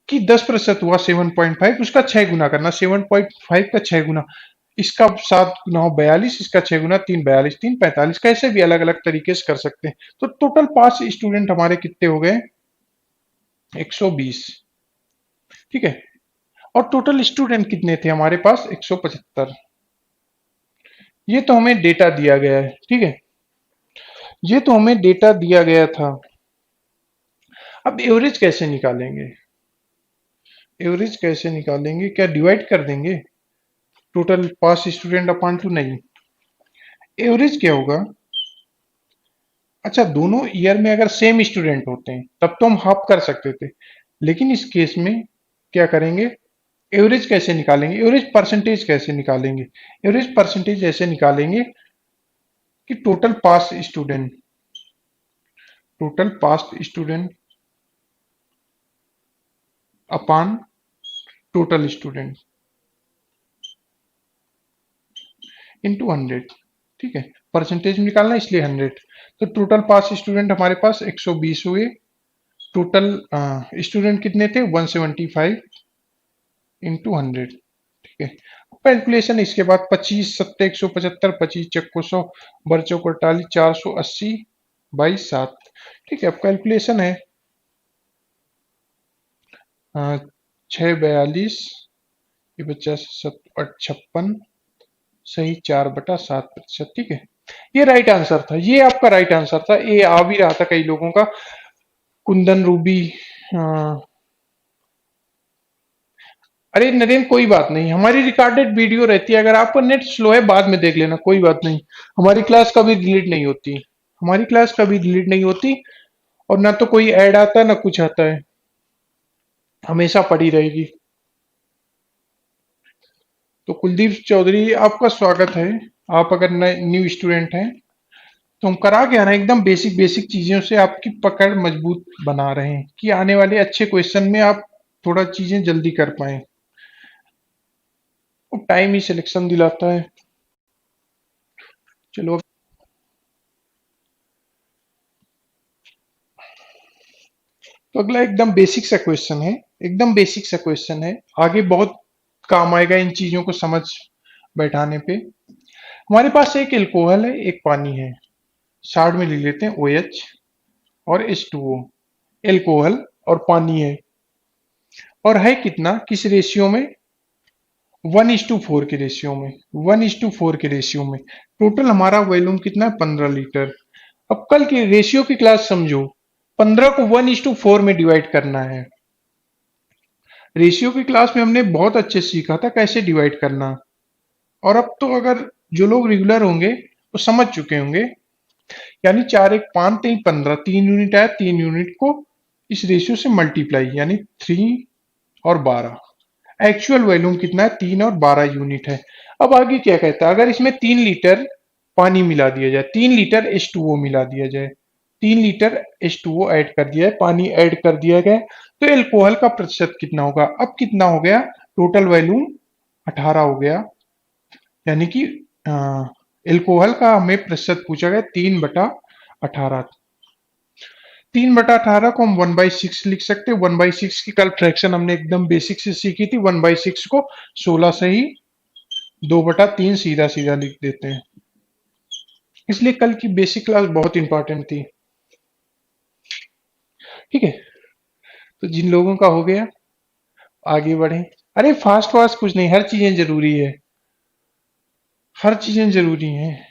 कि 10% हुआ 7.5, उसका 6 गुना करना, 7.5 का 6 गुना, इसका 7 गुना हो 42, इसका 6 गुना 3, 42, 3 45, कैसे भी अलग अलग तरीके से कर सकते हैं। तो टोटल पास स्टूडेंट हमारे कितने हो गए? 120। ठीक है। और टोटल स्टूडेंट कितने थे हमारे पास? 175। ये तो हमें डेटा दिया गया है, ठीक है, ये तो हमें डेटा दिया गया था। अब एवरेज कैसे निकालेंगे? एवरेज कैसे निकालेंगे? क्या डिवाइड कर देंगे total pass student upon two? नहीं, एवरेज क्या होगा? अच्छा, दोनों ईयर में अगर सेम स्टूडेंट होते हैं तब तो हम हाफ कर सकते थे, लेकिन इस केस में क्या करेंगे? एवरेज कैसे निकालेंगे? एवरेज परसेंटेज कैसे निकालेंगे? एवरेज परसेंटेज ऐसे निकालेंगे कि total pass student upon total student into 100। ठीक है, परसेंटेज निकालना इसलिए 100। तो टोटल पास स्टूडेंट हमारे पास 120 हुए। टोटल स्टूडेंट कितने थे? 175 इंटू 100। ठीक है, कैलकुलेशन इसके बाद 25 सत्ते 175, 25 चक्को 100, बर चौक 48, 480 बाई 7। ठीक है, अब कैलकुलेशन है, 642, ये बच्चा 56, सही 4/7%। ठीक है, ये राइट आंसर था, ये आपका राइट आंसर था। ये आ भी रहा था कई लोगों का, कुंदन रूबी। अ, अरे नरेंद्र, कोई बात नहीं, हमारी रिकॉर्डेड वीडियो रहती है, अगर आपका नेट स्लो है बाद में देख लेना, कोई बात नहीं। हमारी क्लास कभी डिलीट नहीं होती, हमारी क्लास कभी डिलीट नहीं होती, और ना तो कोई ऐड आता है ना कुछ आता है, हमेशा पड़ी रहेगी। तो कुलदीप चौधरी, आपका स्वागत है। आप अगर नए न्यू स्टूडेंट हैं तो हम करा के आना, एकदम बेसिक बेसिक चीजों से आपकी पकड़ मजबूत बना रहे हैं कि आने वाले अच्छे क्वेश्चन में आप थोड़ा चीजें जल्दी कर पाए। वो टाइम ही सिलेक्शन दिलाता है। चलो, तो अगला एकदम बेसिक सा क्वेश्चन है, एकदम बेसिक सा क्वेश्चन है, आगे बहुत काम आएगा इन चीजों को समझ बैठाने पे। हमारे पास एक एल्कोहल है, एक पानी है, शार्ट में लिख लेते हैं OH और H2O। एल्कोहल और पानी है, और है कितना, किस रेशियो में? 1:4 के रेशियो में, 1:4 के रेशियो में। टोटल हमारा वॉल्यूम कितना है? 15 लीटर। अब कल की रेशियो की क्लास समझो, 15 को 1:4 में डिवाइड करना है। रेशियो की क्लास में हमने बहुत अच्छे से सीखा था कैसे डिवाइड करना, और अब तो अगर जो लोग रेगुलर होंगे वो समझ चुके होंगे। यानी 4 एक 5 3 15, 3 यूनिट आया, 3 यूनिट को इस रेशियो से मल्टीप्लाई, यानी 3 और 12। एक्चुअल वॉल्यूम कितना है? 3 और 12 यूनिट है। अब आगे क्या कहता है, अगर इसमें 3 लीटर पानी मिला दिया जाए, 3 लीटर H2O मिला दिया जाए, 3 लीटर H2O ऐड कर दिया है, पानी ऐड कर दिया गया, तो एल्कोहल का प्रतिशत कितना होगा? अब कितना हो गया? टोटल वॉल्यूम 18 हो गया, यानी कि एल्कोहल का हमें प्रतिशत पूछा गया 3/18। 3/18 को हम 1/6 लिख सकते हैं। 1/6 की कल फ्रैक्शन हमने एकदम बेसिक से सीखी थी। 1/6 को 16 से ही 2/3 सीधा सीधा लिख देते हैं। इसलिए कल की बेसिक क्लास बहुत इंपॉर्टेंट थी। ठीक है, तो जिन लोगों का हो गया आगे बढ़े। अरे फास्ट फास्ट कुछ नहीं, हर चीजें जरूरी है, हर चीजें जरूरी हैं।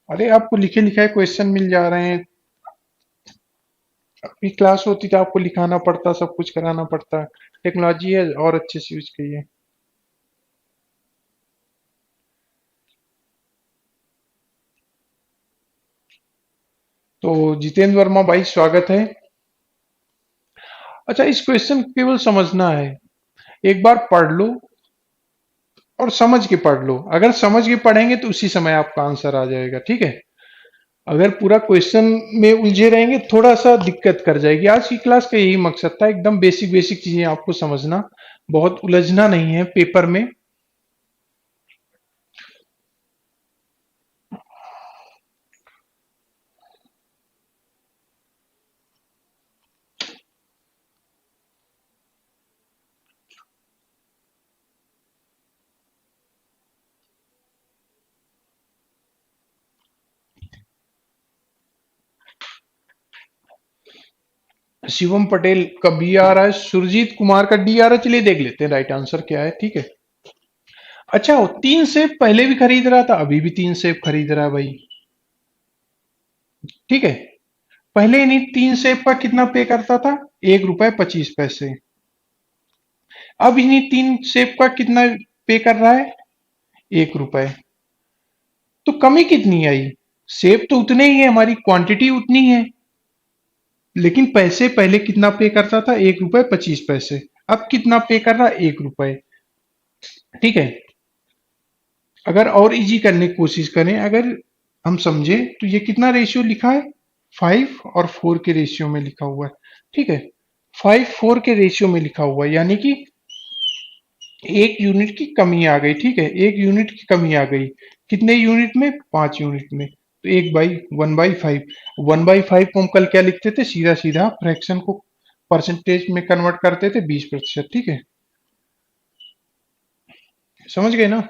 अरे आपको लिखे लिखाए क्वेश्चन मिल जा रहे हैं, अभी क्लास होती तो आपको लिखाना पड़ता, सब कुछ कराना पड़ता। टेक्नोलॉजी है और अच्छे से यूज करिए। तो जितेंद्र वर्मा भाई, स्वागत है। अच्छा, इस क्वेश्चन केवल समझना है, एक बार पढ़ लो, और समझ के पढ़ लो। अगर समझ के पढ़ेंगे तो उसी समय आपका आंसर आ जाएगा, ठीक है। अगर पूरा क्वेश्चन में उलझे रहेंगे थोड़ा सा दिक्कत कर जाएगी। आज की क्लास का यही मकसद था, एकदम बेसिक बेसिक चीजें आपको समझना, बहुत उलझना नहीं है पेपर में। शिवम पटेल का बी आ रहा है, सुरजीत कुमार का डी आ रहा है। चलिए देख लेते हैं राइट आंसर क्या है, ठीक है। अच्छा, वो 3 सेब पहले भी खरीद रहा था, अभी भी 3 सेब खरीद रहा है भाई, ठीक है। पहले इन्हीं 3 सेब का कितना पे करता था, 1 रुपए 25 पैसे। अब इन्हीं 3 सेब का कितना पे कर रहा है, 1 रुपए। तो कमी कितनी आई, सेब तो उतने ही है, हमारी क्वांटिटी उतनी है, लेकिन पैसे पहले कितना पे करता था, 1 रुपए 25 पैसे। अब कितना पे कर रहा है, 1 रुपए, ठीक है। अगर और इजी करने की कोशिश करें, अगर हम समझे तो ये कितना रेशियो लिखा है, 5 और 4 के रेशियो में लिखा हुआ है, ठीक है। 5 4 के रेशियो में लिखा हुआ है, यानी कि 1 यूनिट की कमी आ गई, ठीक है। 1 यूनिट की कमी आ गई, कितने यूनिट में, 5 यूनिट में। तो 1/1/5, 1/5 को हम कल क्या लिखते थे, सीधा सीधा फ्रैक्शन को परसेंटेज में कन्वर्ट करते थे, 20%, ठीक है। समझ गए ना।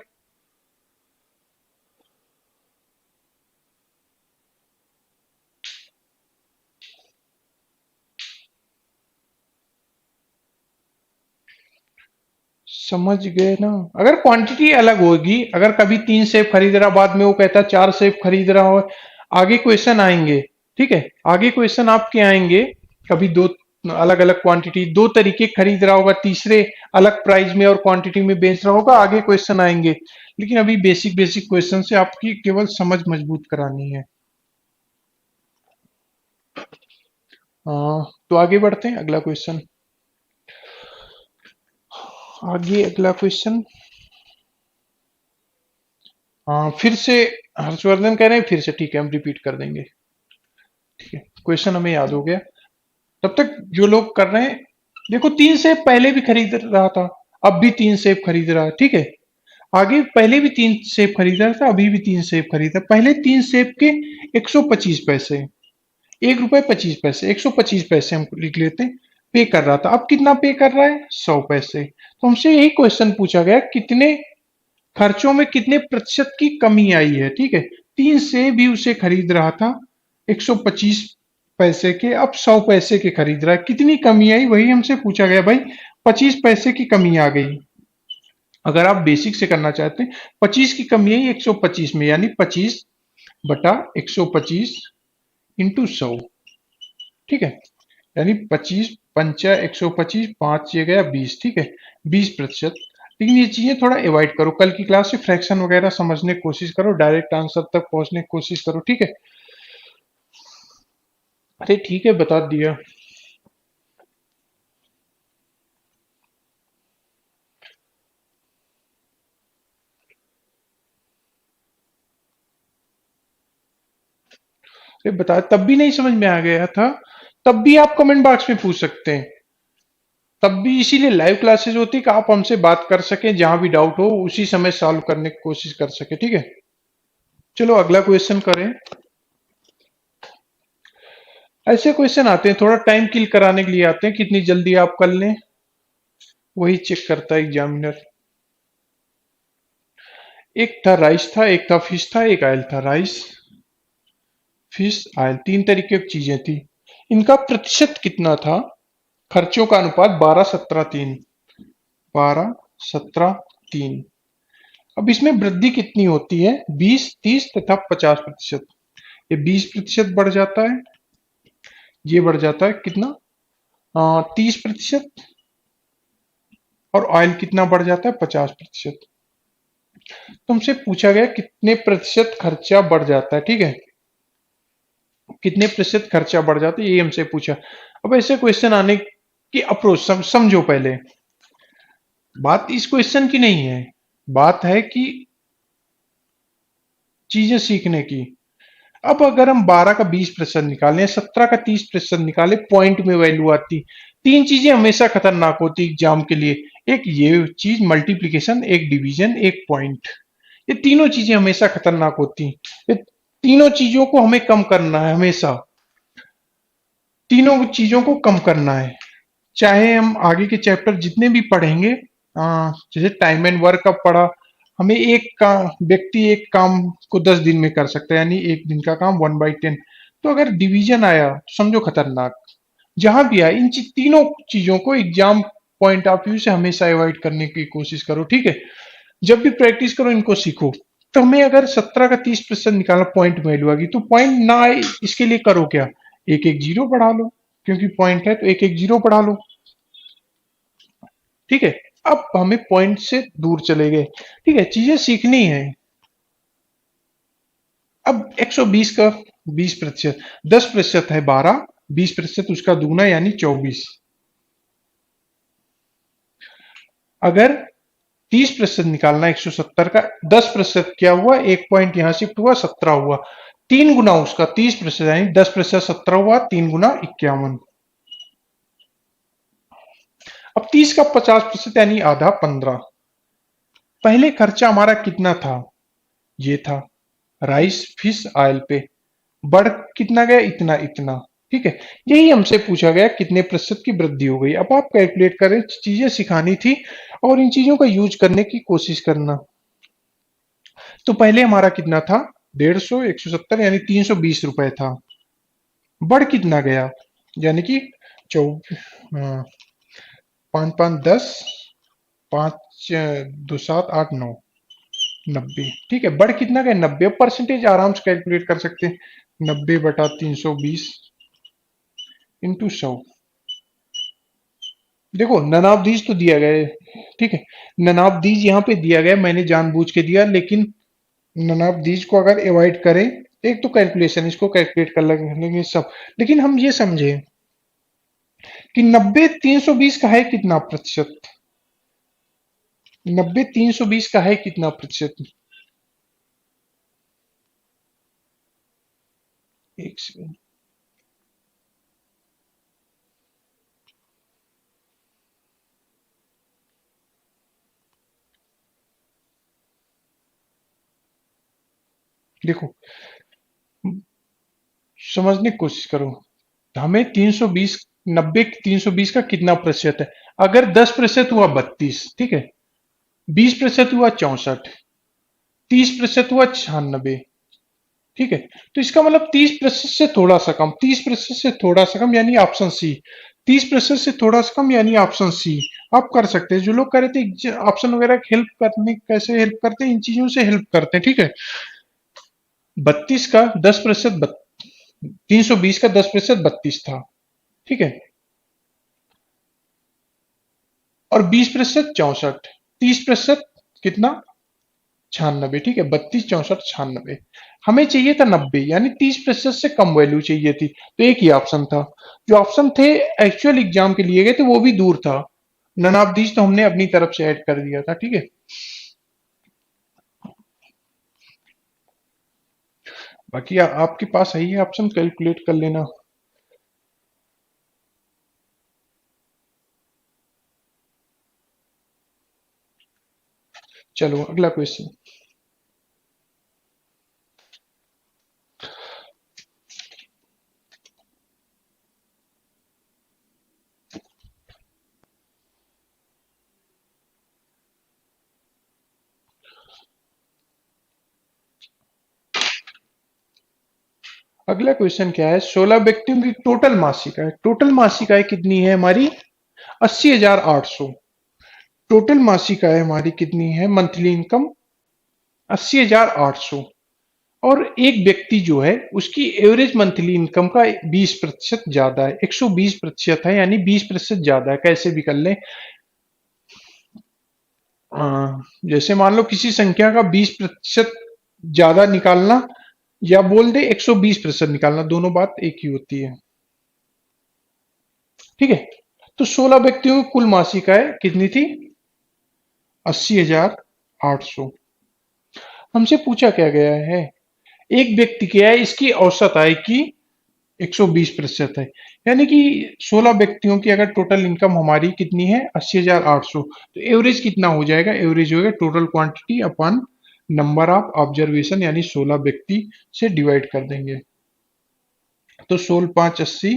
समझ गए ना। अगर क्वांटिटी अलग होगी, अगर कभी 3 सेब खरीद रहा, बाद में वो कहता 4 सेब खरीद रहा हो, आगे क्वेश्चन आएंगे, ठीक है। आगे क्वेश्चन आपके आएंगे, कभी दो अलग अलग क्वांटिटी, दो तरीके खरीद रहा होगा, तीसरे अलग प्राइस में और क्वांटिटी में बेच रहा होगा, आगे क्वेश्चन आएंगे। लेकिन अभी बेसिक बेसिक क्वेश्चन से आपकी केवल समझ मजबूत करानी है। तो आगे बढ़ते हैं, अगला क्वेश्चन। आगे अगला क्वेश्चन, हाँ फिर से हर्षवर्धन कह रहे हैं, फिर से ठीक है, हम रिपीट कर देंगे, ठीक है। क्वेश्चन हमें याद हो गया। तब तक जो लोग कर रहे हैं, देखो 3 सेब पहले भी खरीद रहा था, अब भी 3 सेब खरीद रहा है, ठीक है। आगे पहले भी 3 सेब खरीद रहा था, अभी भी 3 सेब खरीदा। पहले 3 सेब के 125 पैसे, 1 रुपए 25 पैसे, 125 पैसे हम लिख लेते हैं, पे कर रहा था। अब कितना पे कर रहा है, 100 पैसे। तो हमसे यही क्वेश्चन पूछा गया, कितने खर्चों में कितने प्रतिशत की कमी आई है, ठीक है। 3 सेब भी उसे खरीद रहा था 125 पैसे के, अब 100 पैसे के खरीद रहा है, कितनी कमी आई वही हमसे पूछा गया भाई। 25 पैसे की कमी आ गई। अगर आप बेसिक से करना चाहते हैं, 25 की कमी आई 125 में, यानी 25/125 इंटू 100, ठीक है। यानी 25 पंचा 125, 5 ये गया 20, ठीक है, 20%। लेकिन ये चीजें थोड़ा अवॉइड करो, कल की क्लास से फ्रैक्शन वगैरह समझने की कोशिश करो, डायरेक्ट आंसर तक पहुंचने की कोशिश करो, ठीक है। अरे ठीक है, बता दिया। अरे बता, तब भी नहीं समझ में आ गया था, तब भी आप कमेंट बॉक्स में पूछ सकते हैं। तब भी इसीलिए लाइव क्लासेस होती है कि आप हमसे बात कर सकें, जहां भी डाउट हो उसी समय सॉल्व करने की कोशिश कर सके, ठीक है। चलो अगला क्वेश्चन करें। ऐसे क्वेश्चन आते हैं, थोड़ा टाइम किल कराने के लिए आते हैं, कितनी जल्दी आप कर लें वही चेक करता है एग्जामिनर। एक था राइस था, एक था फिश था, एक आयल था। राइस, फिश, आयल, 3 तरीके की चीजें थी। इनका प्रतिशत कितना था, खर्चों का अनुपात 12 17 3, 12 17 3। अब इसमें वृद्धि कितनी होती है, 20 30 तथा 50%। ये 20% बढ़ जाता है, ये बढ़ जाता है कितना, 30%। और ऑयल कितना बढ़ जाता है, 50%। तुमसे पूछा गया कितने प्रतिशत खर्चा बढ़ जाता है, ठीक है। कितने प्रतिशत खर्चा बढ़ जाता है, ये हमसे पूछा। अब ऐसे क्वेश्चन आने की अप्रोच समझो पहले। बात इस क्वेश्चन की नहीं है, बात है कि चीजें सीखने की। अब अगर हम 12 का 20% निकालें, 17 का 30% निकालें, पॉइंट में वैल्यू आती। तीन चीजें हमेशा खतरनाक होती एग्जाम के लिए। एक ये चीज मल्टीप्लिकेशन, एक डिवीजन, एक पॉइंट। ये तीनों चीजें हमेशा खतरनाक होती। ये तीनों चीजों को हमें कम करना है हमेशा। तीनों चीजों को कम करना है। चाहे हम आगे के चैप्टर जितने भी पढ़ेंगे, जैसे टाइम एंड वर्क का पढ़ा, हमें एक का व्यक्ति एक काम को 10 दिन में कर सकता है, यानी एक दिन का काम 1/10। तो अगर डिवीजन आया तो समझो खतरनाक। जहां भी आए इन तीनों चीजों को एग्जाम पॉइंट ऑफ व्यू से हमेशा अवॉइड करने की कोशिश करो, ठीक है। जब भी प्रैक्टिस करो इनको सीखो। तो हमें अगर 17 का 30% निकालना, पॉइंट वैल्यू आ गई, तो पॉइंट ना आए इसके लिए करो क्या, एक एक जीरो बढ़ा लो। क्योंकि पॉइंट है तो एक एक जीरो बढ़ा लो, ठीक है। अब हमें पॉइंट से दूर चले गए, ठीक है, चीजें सीखनी है। अब 120 का 20%, 10% है 12, 20% उसका दूना यानी 24। अगर 30% निकालना 170 का, 10% क्या हुआ, एक पॉइंट यहां शिफ्ट हुआ, 17 हुआ। तीन गुना उसका 30% यानी 10% 17 हुआ, तीन गुना 51। अब 30 का 50% यानी आधा 15। पहले खर्चा हमारा कितना था, ये था राइस फिश ऑयल पे। बढ़ कितना गया, इतना इतना, ठीक है। यही हमसे पूछा गया कितने प्रतिशत की वृद्धि हो गई। अब आप कैलकुलेट करें, चीजें सिखानी थी और इन चीजों का यूज करने की कोशिश करना। तो पहले हमारा कितना था, 150, 170 यानी 320 रुपए था। बढ़ कितना गया, यानी कि चौ 5 5 10, 5 2 7 8 9, 90, ठीक है। बढ़ कितना गया, 90। परसेंटेज आराम से कैलकुलेट कर सकते हैं, 90/320 इंटू 100। देखो ननाबदीज तो दिया गया है, ठीक है। ननाबदीज यहाँ पे दिया गया, मैंने जानबूझ के दिया, लेकिन ननाबदीज को अगर अवॉइड करें, एक तो कैलकुलेशन इसको कैलकुलेट कर लेंगे सब, लेकिन हम ये समझे कि 90/320 का है कितना प्रतिशत, 90/320 का है कितना प्रतिशत। एक सेकंड, देखो समझने की कोशिश करो। हमें 320, 90/320 का कितना प्रतिशत है। अगर 10% हुआ 32, ठीक है। 20% हुआ 64, 30% हुआ 96, ठीक है। तो इसका मतलब 30% से थोड़ा सा कम, 30% से थोड़ा सा कम यानी ऑप्शन सी। 30% से थोड़ा सा कम यानी ऑप्शन सी। आप कर सकते हैं, जो लोग कर रहे थे ऑप्शन वगैरह हेल्प करने, कैसे हेल्प करते हैं, इन चीजों से हेल्प करते हैं, ठीक है। 32 का 10%, 320 का 10% 32 था, ठीक है। और 20% 64, 30% कितना, 96, ठीक है। 32, 64, 96। हमें चाहिए था 90, यानी 30% से कम वैल्यू चाहिए थी, तो एक ही ऑप्शन था। जो ऑप्शन थे एक्चुअल एग्जाम के लिए गए थे वो भी दूर था। ननाबदीज तो हमने अपनी तरफ से ऐड कर दिया था, ठीक है। बाकी आपके पास है ये ऑप्शन, कैलकुलेट कर लेना। चलो अगला क्वेश्चन। अगला क्वेश्चन क्या है, 16 व्यक्तियों की टोटल मासिक आय, टोटल मासिक आय कितनी है हमारी, 80,800। टोटल मासिक आय हमारी कितनी है, मंथली इनकम 80,800। और एक व्यक्ति जो है उसकी एवरेज मंथली इनकम का 20% ज्यादा है, 120% है, यानी 20% ज्यादा है। कैसे भी कर लें, जैसे मान लो किसी संख्या का 20% ज्यादा निकालना, या बोल दे 120% निकालना, दोनों बात एक ही होती है, ठीक है। तो 16 व्यक्तियों की कुल मासिक आय कितनी थी, 80,000। 800। हमसे पूछा क्या गया है, एक व्यक्ति क्या है, इसकी औसत आय की 120% है। यानी कि 16 व्यक्तियों की अगर टोटल इनकम हमारी कितनी है 80,800, तो एवरेज कितना हो जाएगा, एवरेज हो गया total quantity upon number of observation, यानी 16 व्यक्ति से डिवाइड कर देंगे। तो 16 5 80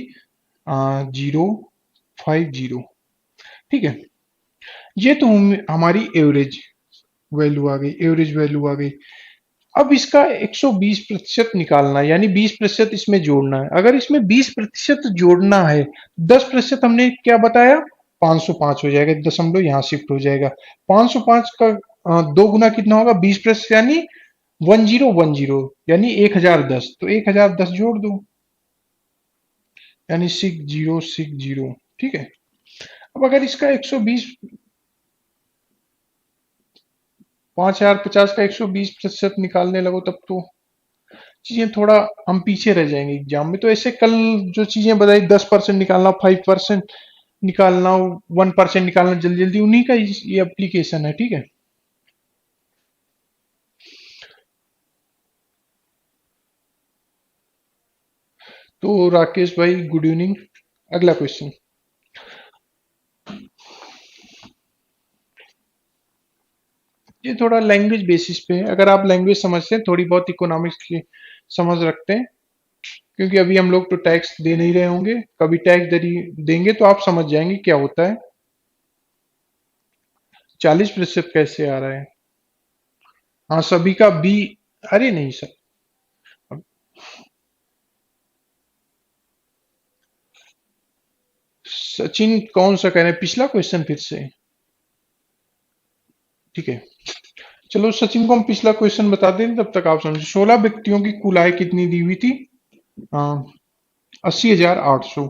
050। ठीक है, ये तो हमारी एवरेज वैल्यू आ गई, एवरेज वैल्यू आ गई। अब इसका 120% निकालना है, यानी 20% इसमें जोड़ना है। अगर इसमें 20% जोड़ना है, 10% हमने क्या बताया 505 हो जाएगा, दशमलव यहाँ शिफ्ट हो जाएगा। 505 का दो गुना कितना होगा 20%, यानी 1010, यानी 1010। तो 1010 जोड़ दो, यानी 6060। ठीक है, अब अगर इसका 120, 5050 का 120% निकालने लगो, तब तो चीजें थोड़ा हम पीछे रह जाएंगे एग्जाम में। तो ऐसे कल जो चीजें बताई, 10% निकालना, 5% निकालना, 1% निकालना जल्दी जल्दी, उन्हीं का ये एप्लीकेशन है। ठीक है, तो राकेश भाई गुड इवनिंग। अगला क्वेश्चन, ये थोड़ा लैंग्वेज बेसिस पे है। अगर आप लैंग्वेज समझते हैं, थोड़ी बहुत इकोनॉमिक्स की समझ रखते हैं, क्योंकि अभी हम लोग तो टैक्स दे नहीं रहे होंगे, कभी टैक्स देंगे तो आप समझ जाएंगे क्या होता है। 40% कैसे आ रहा है, हाँ सभी का बी। अरे नहीं सर, सचिन कौन सा कह रहे हैं, पिछला क्वेश्चन फिर से। ठीक है, चलो सचिन को हम पिछला क्वेश्चन बता दें, तब तक आप समझे। 16 व्यक्तियों की कुल आय कितनी दी हुई थी, 80,800।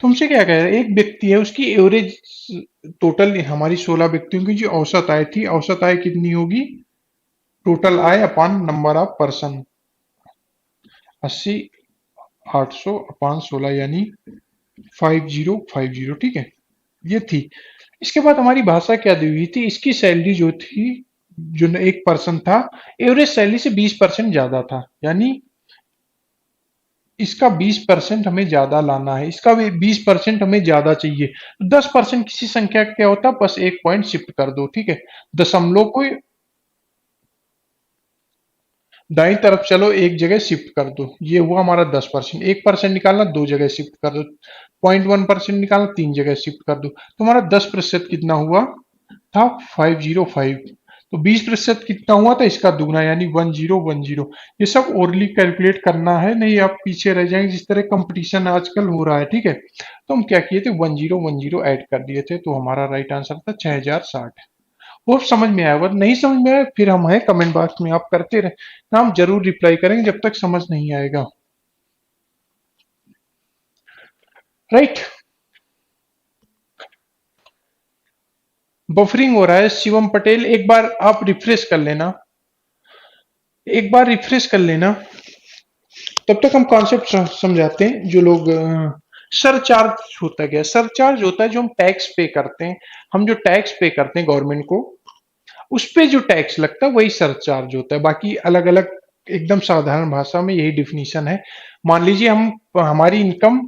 तुमसे क्या कह रहा है, एक व्यक्ति है, उसकी एवरेज टोटल, हमारी 16 व्यक्तियों की जो औसत आय थी, औसत आय कितनी होगी, total I upon number of person, 80,800 upon 16, यानी 5050। ठीक है, ये थी। इसके बाद हमारी भाषा क्या दी हुई थी, इसकी सैलरी जो थी, जो एक पर्सन था, एवरेज सैलरी से 20% ज्यादा था, यानी इसका 20% हमें ज्यादा लाना है, इसका भी 20% हमें ज्यादा चाहिए। 10% किसी संख्या का क्या होता है, बस एक पॉइंट शिफ्ट कर दो। ठीक है, दशमलव को दाई तरफ चलो, एक जगह शिफ्ट कर दो, ये हुआ हमारा 10%। 1% निकालना, दो जगह शिफ्ट कर दो। 0.1% निकालना, तीन जगह शिफ्ट कर दो। तो हमारा 10% कितना हुआ था, 505। तो 20% कितना हुआ था, इसका दुगना, यानी 1010। ये सब ओरली कैलकुलेट करना है, नहीं आप पीछे रह जाएंगे, जिस तरह कंपटीशन आजकल हो रहा है। ठीक है, तो हम क्या किए थे, 1010 ऐड कर दिए थे, तो हमारा राइट आंसर था 6060। होप समझ में आया, अगर नहीं समझ में आया फिर हम है कमेंट बॉक्स में, आप करते रहे, हम जरूर रिप्लाई करेंगे जब तक समझ नहीं आएगा। राइट, बफरिंग हो रहा है शिवम पटेल, एक बार आप रिफ्रेश कर लेना, एक बार रिफ्रेश कर लेना, तब तक हम कॉन्सेप्ट समझाते हैं। जो लोग सरचार्ज होता है, क्या सरचार्ज होता है, जो हम टैक्स पे करते हैं, हम जो टैक्स पे करते हैं गवर्नमेंट को, उस पे जो टैक्स लगता है वही सरचार्ज होता है। बाकी अलग अलग, एकदम साधारण भाषा में यही डिफिनीशन है। मान लीजिए हम, हमारी इनकम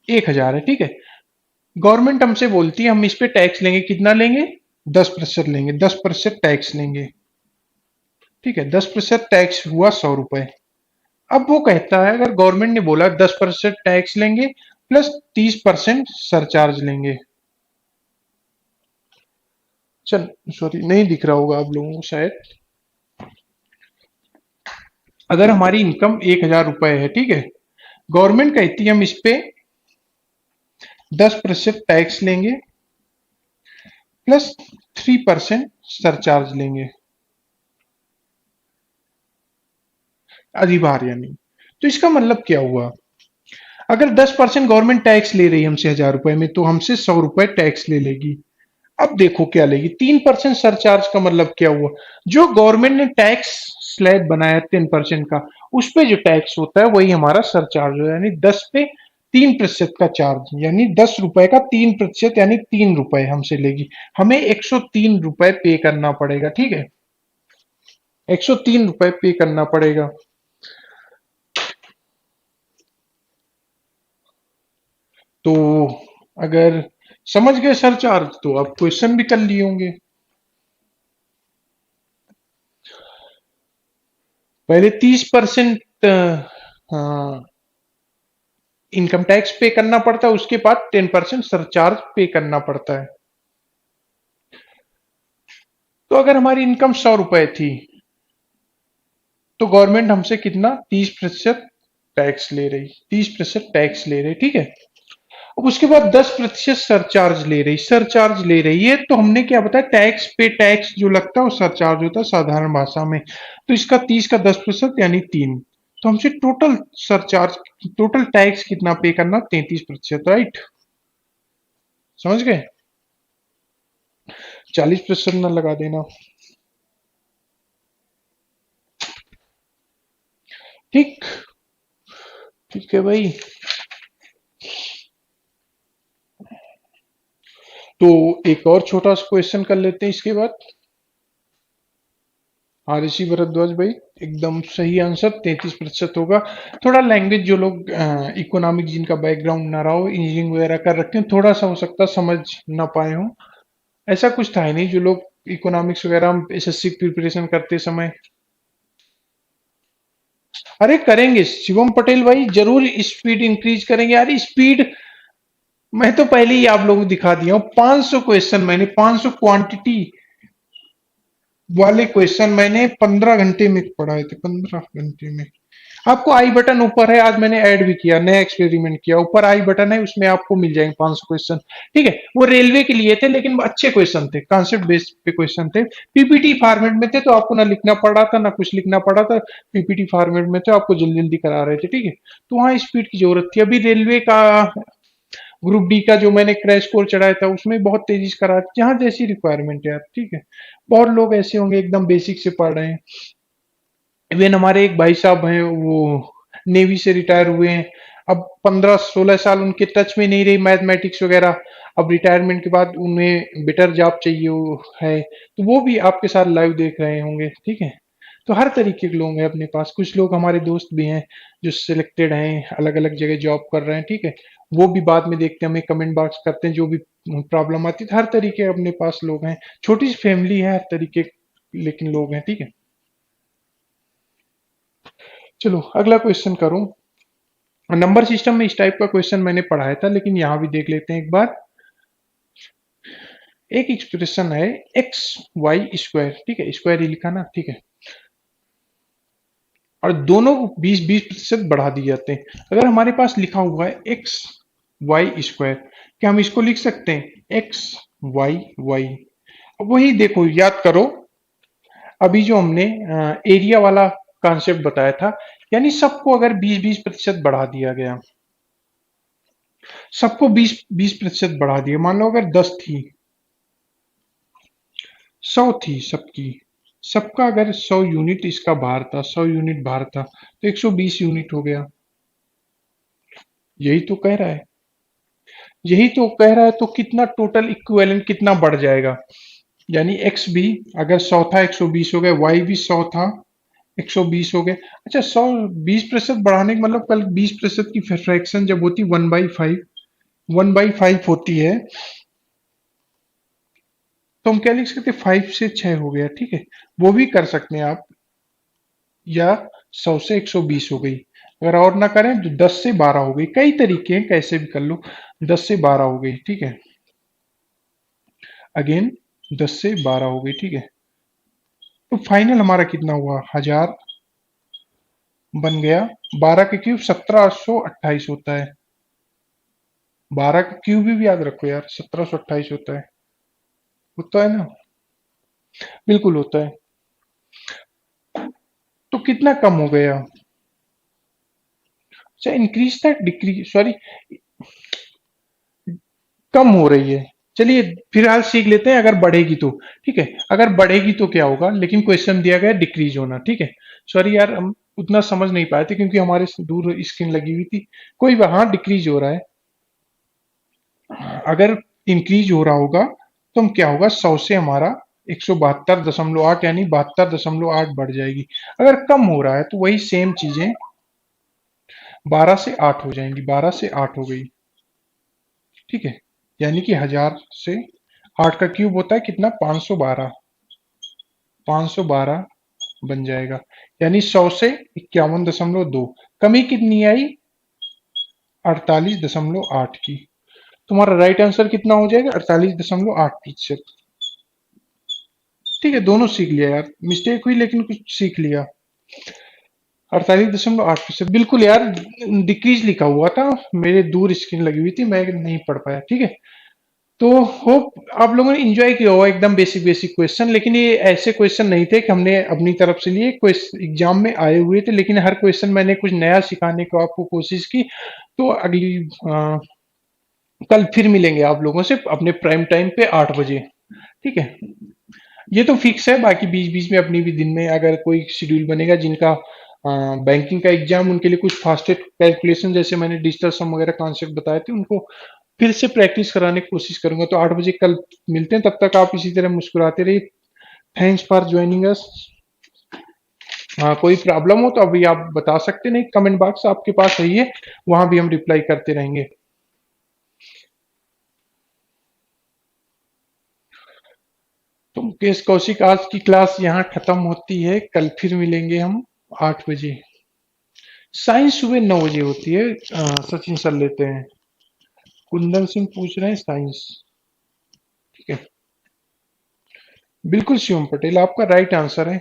1,000 है। ठीक है, गवर्नमेंट हमसे बोलती है हम इस पे टैक्स लेंगे, कितना लेंगे, 10% लेंगे, 10% टैक्स लेंगे। ठीक है, 10% टैक्स हुआ 100 रुपए। अब वो कहता है, अगर गवर्नमेंट ने बोला 10% टैक्स लेंगे प्लस 30% सरचार्ज लेंगे, चल सॉरी नहीं दिख रहा होगा आप लोगों को शायद। अगर हमारी इनकम 1,000 रुपए है, ठीक है, गवर्नमेंट कहती है हम इस पे 10% टैक्स लेंगे प्लस 3% सरचार्ज लेंगे, अधिभार यानी। तो इसका मतलब क्या हुआ, अगर 10% गवर्नमेंट टैक्स ले रही है हमसे 1,000 रुपए में, तो हमसे 100 रुपए टैक्स ले लेगी। अब देखो क्या लेगी, 3% सरचार्ज का मतलब क्या हुआ, जो गवर्नमेंट ने टैक्स स्लैब बनाया 10% का, उस पे जो टैक्स होता है वही हमारा सरचार्ज हो, यानी 10 पे 3% का चार्ज, यानी 10 रुपए का 3% यानी 3 रुपए हमसे लेगी। हमें 103 रुपए पे करना पड़ेगा, ठीक है, 103 रुपए पे करना पड़ेगा। तो अगर समझ गए सरचार्ज तो आप क्वेश्चन भी कर लिए होंगे। पहले 30% इनकम टैक्स पे करना पड़ता है, उसके बाद 10% सरचार्ज पे करना पड़ता है। तो अगर हमारी इनकम 100 रुपए थी तो गवर्नमेंट हमसे कितना 30% टैक्स ले रही, 30% टैक्स ले रही, ठीक है। अब उसके बाद 10% सरचार्ज ले रही, सरचार्ज ले रही है, तो हमने क्या बताया, टैक्स पे टैक्स जो लगता है वो सरचार्ज होता है साधारण भाषा में। तो इसका 30 का 10% यानी 3, तो हमसे टोटल सरचार्ज, टोटल टैक्स कितना पे करना, 33%, राइट, समझ गए, 40% ना लगा देना, ठीक, ठीक है भाई। तो एक और छोटा सा क्वेश्चन कर लेते हैं इसके बाद। हाँ ऋषि भरद्वाज भाई, एकदम सही आंसर, 33% होगा। थोड़ा लैंग्वेज जो लोग इकोनॉमिक जिनका बैकग्राउंड ना रहा हो, इंजीनियरिंग वगैरह कर रखे हैं, थोड़ा सा हो सकता है समझ ना पाए हो। ऐसा कुछ था ही नहीं, जो लोग इकोनॉमिक्स वगैरह एसएससी प्रिपरेशन करते समय। अरे करेंगे शिवम पटेल भाई, जरूर स्पीड इंक्रीज करेंगे यार, स्पीड मैं तो पहले ही आप लोगों को दिखा दिया हूँ। 500 क्वेश्चन मैंने, 500 क्वांटिटी वाले क्वेश्चन मैंने 15 घंटे में पढ़ाए थे, 15 घंटे में। आपको आई बटन ऊपर है, आज मैंने ऐड भी किया, नया एक्सपेरिमेंट किया, ऊपर आई बटन है, उसमें आपको मिल जाएंगे 500 क्वेश्चन, ठीक है। वो रेलवे के लिए थे, लेकिन अच्छे क्वेश्चन थे, कॉन्सेप्ट बेस्ड पे क्वेश्चन थे, पीपीटी फॉर्मेट में थे, तो आपको ना लिखना पड़ा था ना कुछ लिखना पड़ा था, पीपीटी फॉर्मेट में थे, आपको जल्दी जल्दी करा रहे थे, ठीक है। तो वहाँ स्पीड की जरूरत थी। अभी रेलवे का ग्रुप डी का जो मैंने क्रैश कोर्स चढ़ाया था, उसमें बहुत तेजी से करा, जहाँ जैसी रिक्वायरमेंट है यार, ठीक है। बहुत लोग ऐसे होंगे एकदम बेसिक से पढ़ रहे हैं। इवन हमारे एक भाई साहब हैं, वो नेवी से रिटायर हुए हैं, अब 15-16 साल उनके टच में नहीं रही मैथमेटिक्स वगैरह, अब रिटायरमेंट के बाद उन्हें बेटर जॉब चाहिए है, तो वो भी आपके साथ लाइव देख रहे होंगे, ठीक है। तो हर तरीके के लोग हैं अपने पास, कुछ लोग हमारे दोस्त भी हैं जो सिलेक्टेड हैं, अलग अलग जगह जॉब कर रहे हैं, ठीक है। वो भी बाद में देखते हैं, हमें कमेंट बॉक्स करते हैं, जो भी प्रॉब्लम आती है, हर तरीके अपने पास लोग हैं, छोटी सी फैमिली है, हर तरीके लेकिन लोग हैं, ठीक है। चलो अगला क्वेश्चन करूं। नंबर सिस्टम में इस टाइप का क्वेश्चन मैंने पढ़ाया था, लेकिन यहां भी देख लेते हैं एक बार। एक एक्सप्रेशन है एक्स वाई स्क्वायर, ठीक है, स्क्वायर ही लिखा ना, ठीक है, और दोनों को 20-20% बढ़ा दिए जाते हैं। अगर हमारे पास लिखा हुआ है एक्स वाई स्क्वायर, क्या हम इसको लिख सकते हैं एक्स वाई वाई। अब वही देखो, याद करो, अभी जो हमने एरिया वाला कॉन्सेप्ट बताया था, यानी सबको अगर 20-20% बढ़ा दिया गया, सबको 20-20% बढ़ा दिया, मान लो अगर 10 थी, 100 थी सबकी, सबका अगर 100 यूनिट इसका भार था, 100 यूनिट भार था, तो 120 यूनिट हो गया। यही तो कह रहा है, यही तो कह रहा है, तो कितना टोटल इक्विवेलेंट कितना बढ़ जाएगा, यानी एक्स भी अगर 100 था 120 हो गया, वाई भी 100 था 120 हो गए। अच्छा, 100 20% बढ़ाने का मतलब, कल 20% की फ्रैक्शन जब होती 1/5, 1/5 होती है, तो हम क्या लिख सकते हैं, 5 से 6 हो गया, ठीक है। वो भी कर सकते हैं आप, या 100 से 120 हो गई, अगर और ना करें तो 10 से 12 हो गई, कई तरीके हैं, कैसे भी कर लो, 10 से 12 हो गई, ठीक है, अगेन 10 से 12 हो गई, ठीक है। तो फाइनल हमारा कितना हुआ, 1000 बन गया। 12 के क्यूब 1728 होता है, 12 का क्यूब भी याद रखो यार, 1728 होता है ना, बिल्कुल होता है। तो कितना कम हो गया, अच्छा इंक्रीज था डिक्रीज, सॉरी, कम हो रही है। चलिए फिलहाल सीख लेते हैं, अगर बढ़ेगी तो, ठीक है, अगर बढ़ेगी तो क्या होगा, लेकिन क्वेश्चन दिया गया डिक्रीज होना, ठीक है। सॉरी यार, हम उतना समझ नहीं पाए थे क्योंकि हमारे से दूर स्क्रीन लगी हुई थी। कोई वहां डिक्रीज हो रहा है, अगर इंक्रीज हो रहा होगा तो हम क्या होगा, 100 से हमारा 172.8 यानी 72.8 बढ़ जाएगी। अगर कम हो रहा है तो वही सेम चीजें 12 से 8 हो जाएंगी, 12 से 8 हो गई, ठीक है। यानी कि 1000 से 8 का क्यूब होता है कितना, 512, 512 बन जाएगा। यानी 100 से 51.2, कमी कितनी आई, 48.8 की। तुम्हारा राइट आंसर कितना हो जाएगा, 48.8%। ठीक है, दोनों सीख लिया यार, मिस्टेक हुई लेकिन कुछ सीख लिया। 48.8%, बिल्कुल यार, डिक्रीज लिखा हुआ था, मेरे दूर स्क्रीन लगी हुई थी, मैं नहीं पढ़ पाया, ठीक है। तो होप आप लोगों ने एंजॉय किया होगा, एकदम बेसिक बेसिक क्वेश्चन, लेकिन ये ऐसे क्वेश्चन नहीं थे कि हमने अपनी तरफ से लिए, एग्जाम में आए हुए थे, लेकिन हर क्वेश्चन मैंने कुछ नया सिखाने को आपको कोशिश की। तो अगली कल फिर मिलेंगे आप लोगों से अपने प्राइम टाइम पे 8 बजे, ठीक है। ये तो फिक्स है, बाकी बीच बीच में अपनी भी दिन में अगर कोई शेड्यूल बनेगा जिनका बैंकिंग का एग्जाम, उनके लिए कुछ फास्टेस्ट कैलकुलेशन जैसे मैंने डिजिटल सम वगैरह कॉन्सेप्ट बताए थे, उनको फिर से प्रैक्टिस कराने की कोशिश करूंगा। तो 8 बजे कल मिलते हैं, तब तक आप इसी तरह मुस्कुराते रहिए। थैंक्स फॉर ज्वाइनिंग अस। कोई प्रॉब्लम हो तो अभी आप बता सकते, नहीं कमेंट बॉक्स आपके पास है, वहां भी हम रिप्लाई करते रहेंगे। तो मुकेश कौशिक, आज की क्लास यहाँ खत्म होती है, कल फिर मिलेंगे हम 8 बजे। साइंस सुबह 9 बजे होती है, सचिन सर लेते हैं। कुंदन सिंह पूछ रहे हैं साइंस, ठीक है। बिल्कुल शिवम पटेल, आपका राइट आंसर है।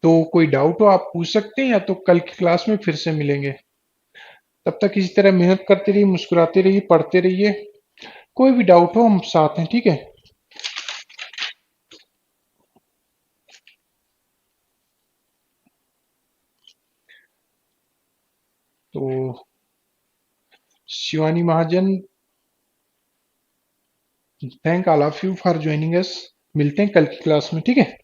तो कोई डाउट हो आप पूछ सकते हैं, या तो कल की क्लास में फिर से मिलेंगे। तब तक इसी तरह मेहनत करते रहिए, मुस्कुराते रहिए, पढ़ते रहिए। कोई भी डाउट हो हम साथ हैं, ठीक है। तो Shivani Mahajan, thank all of you for joining us. मिलते हैं कल की क्लास में, ठीक है।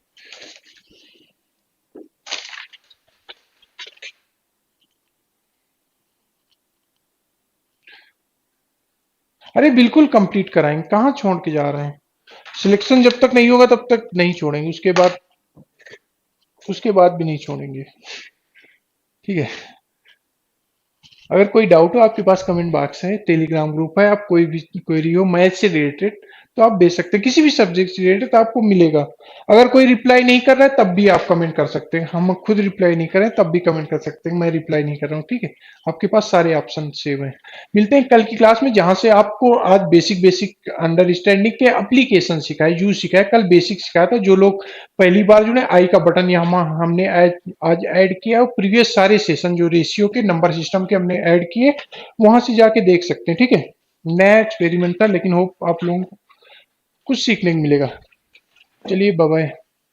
अरे बिल्कुल कंप्लीट कराएंगे, कहाँ छोड़ के जा रहे हैं। सिलेक्शन जब तक नहीं होगा तब तक नहीं छोड़ेंगे, उसके बाद भी नहीं छोड़ेंगे, ठीक है। अगर कोई डाउट हो आपके पास कमेंट बॉक्स है, टेलीग्राम ग्रुप है, आप कोई भी क्वेरी हो मैथ से रिलेटेड तो आप भेज सकते हैं, किसी भी सब्जेक्ट से रिलेटेड तो आपको मिलेगा। अगर कोई रिप्लाई नहीं कर रहा है तब भी आप कमेंट कर सकते हैं, हम खुद रिप्लाई नहीं कर रहे हैं तब भी कमेंट कर सकते हैं, मैं रिप्लाई नहीं कर रहा हूँ, ठीक है। आपके पास सारे ऑप्शन सेव हैं। मिलते हैं कल की क्लास में, जहां से आपको आज बेसिक बेसिक अंडरस्टैंडिंग के एप्लीकेशन सिखाए, यूज सिखाए, कल बेसिक सिखाया था। जो लोग पहली बार जुड़े, आई का बटन यहाँ हमने आज ऐड किया, और प्रीवियस सारे सेशन जो रेशियो के नंबर सिस्टम के हमने ऐड किए, वहां से जाके देख सकते हैं, ठीक है। नया एक्सपेरिमेंट था, लेकिन होप आप लोगों को कुछ सीखने को मिलेगा। चलिए बाय बाय।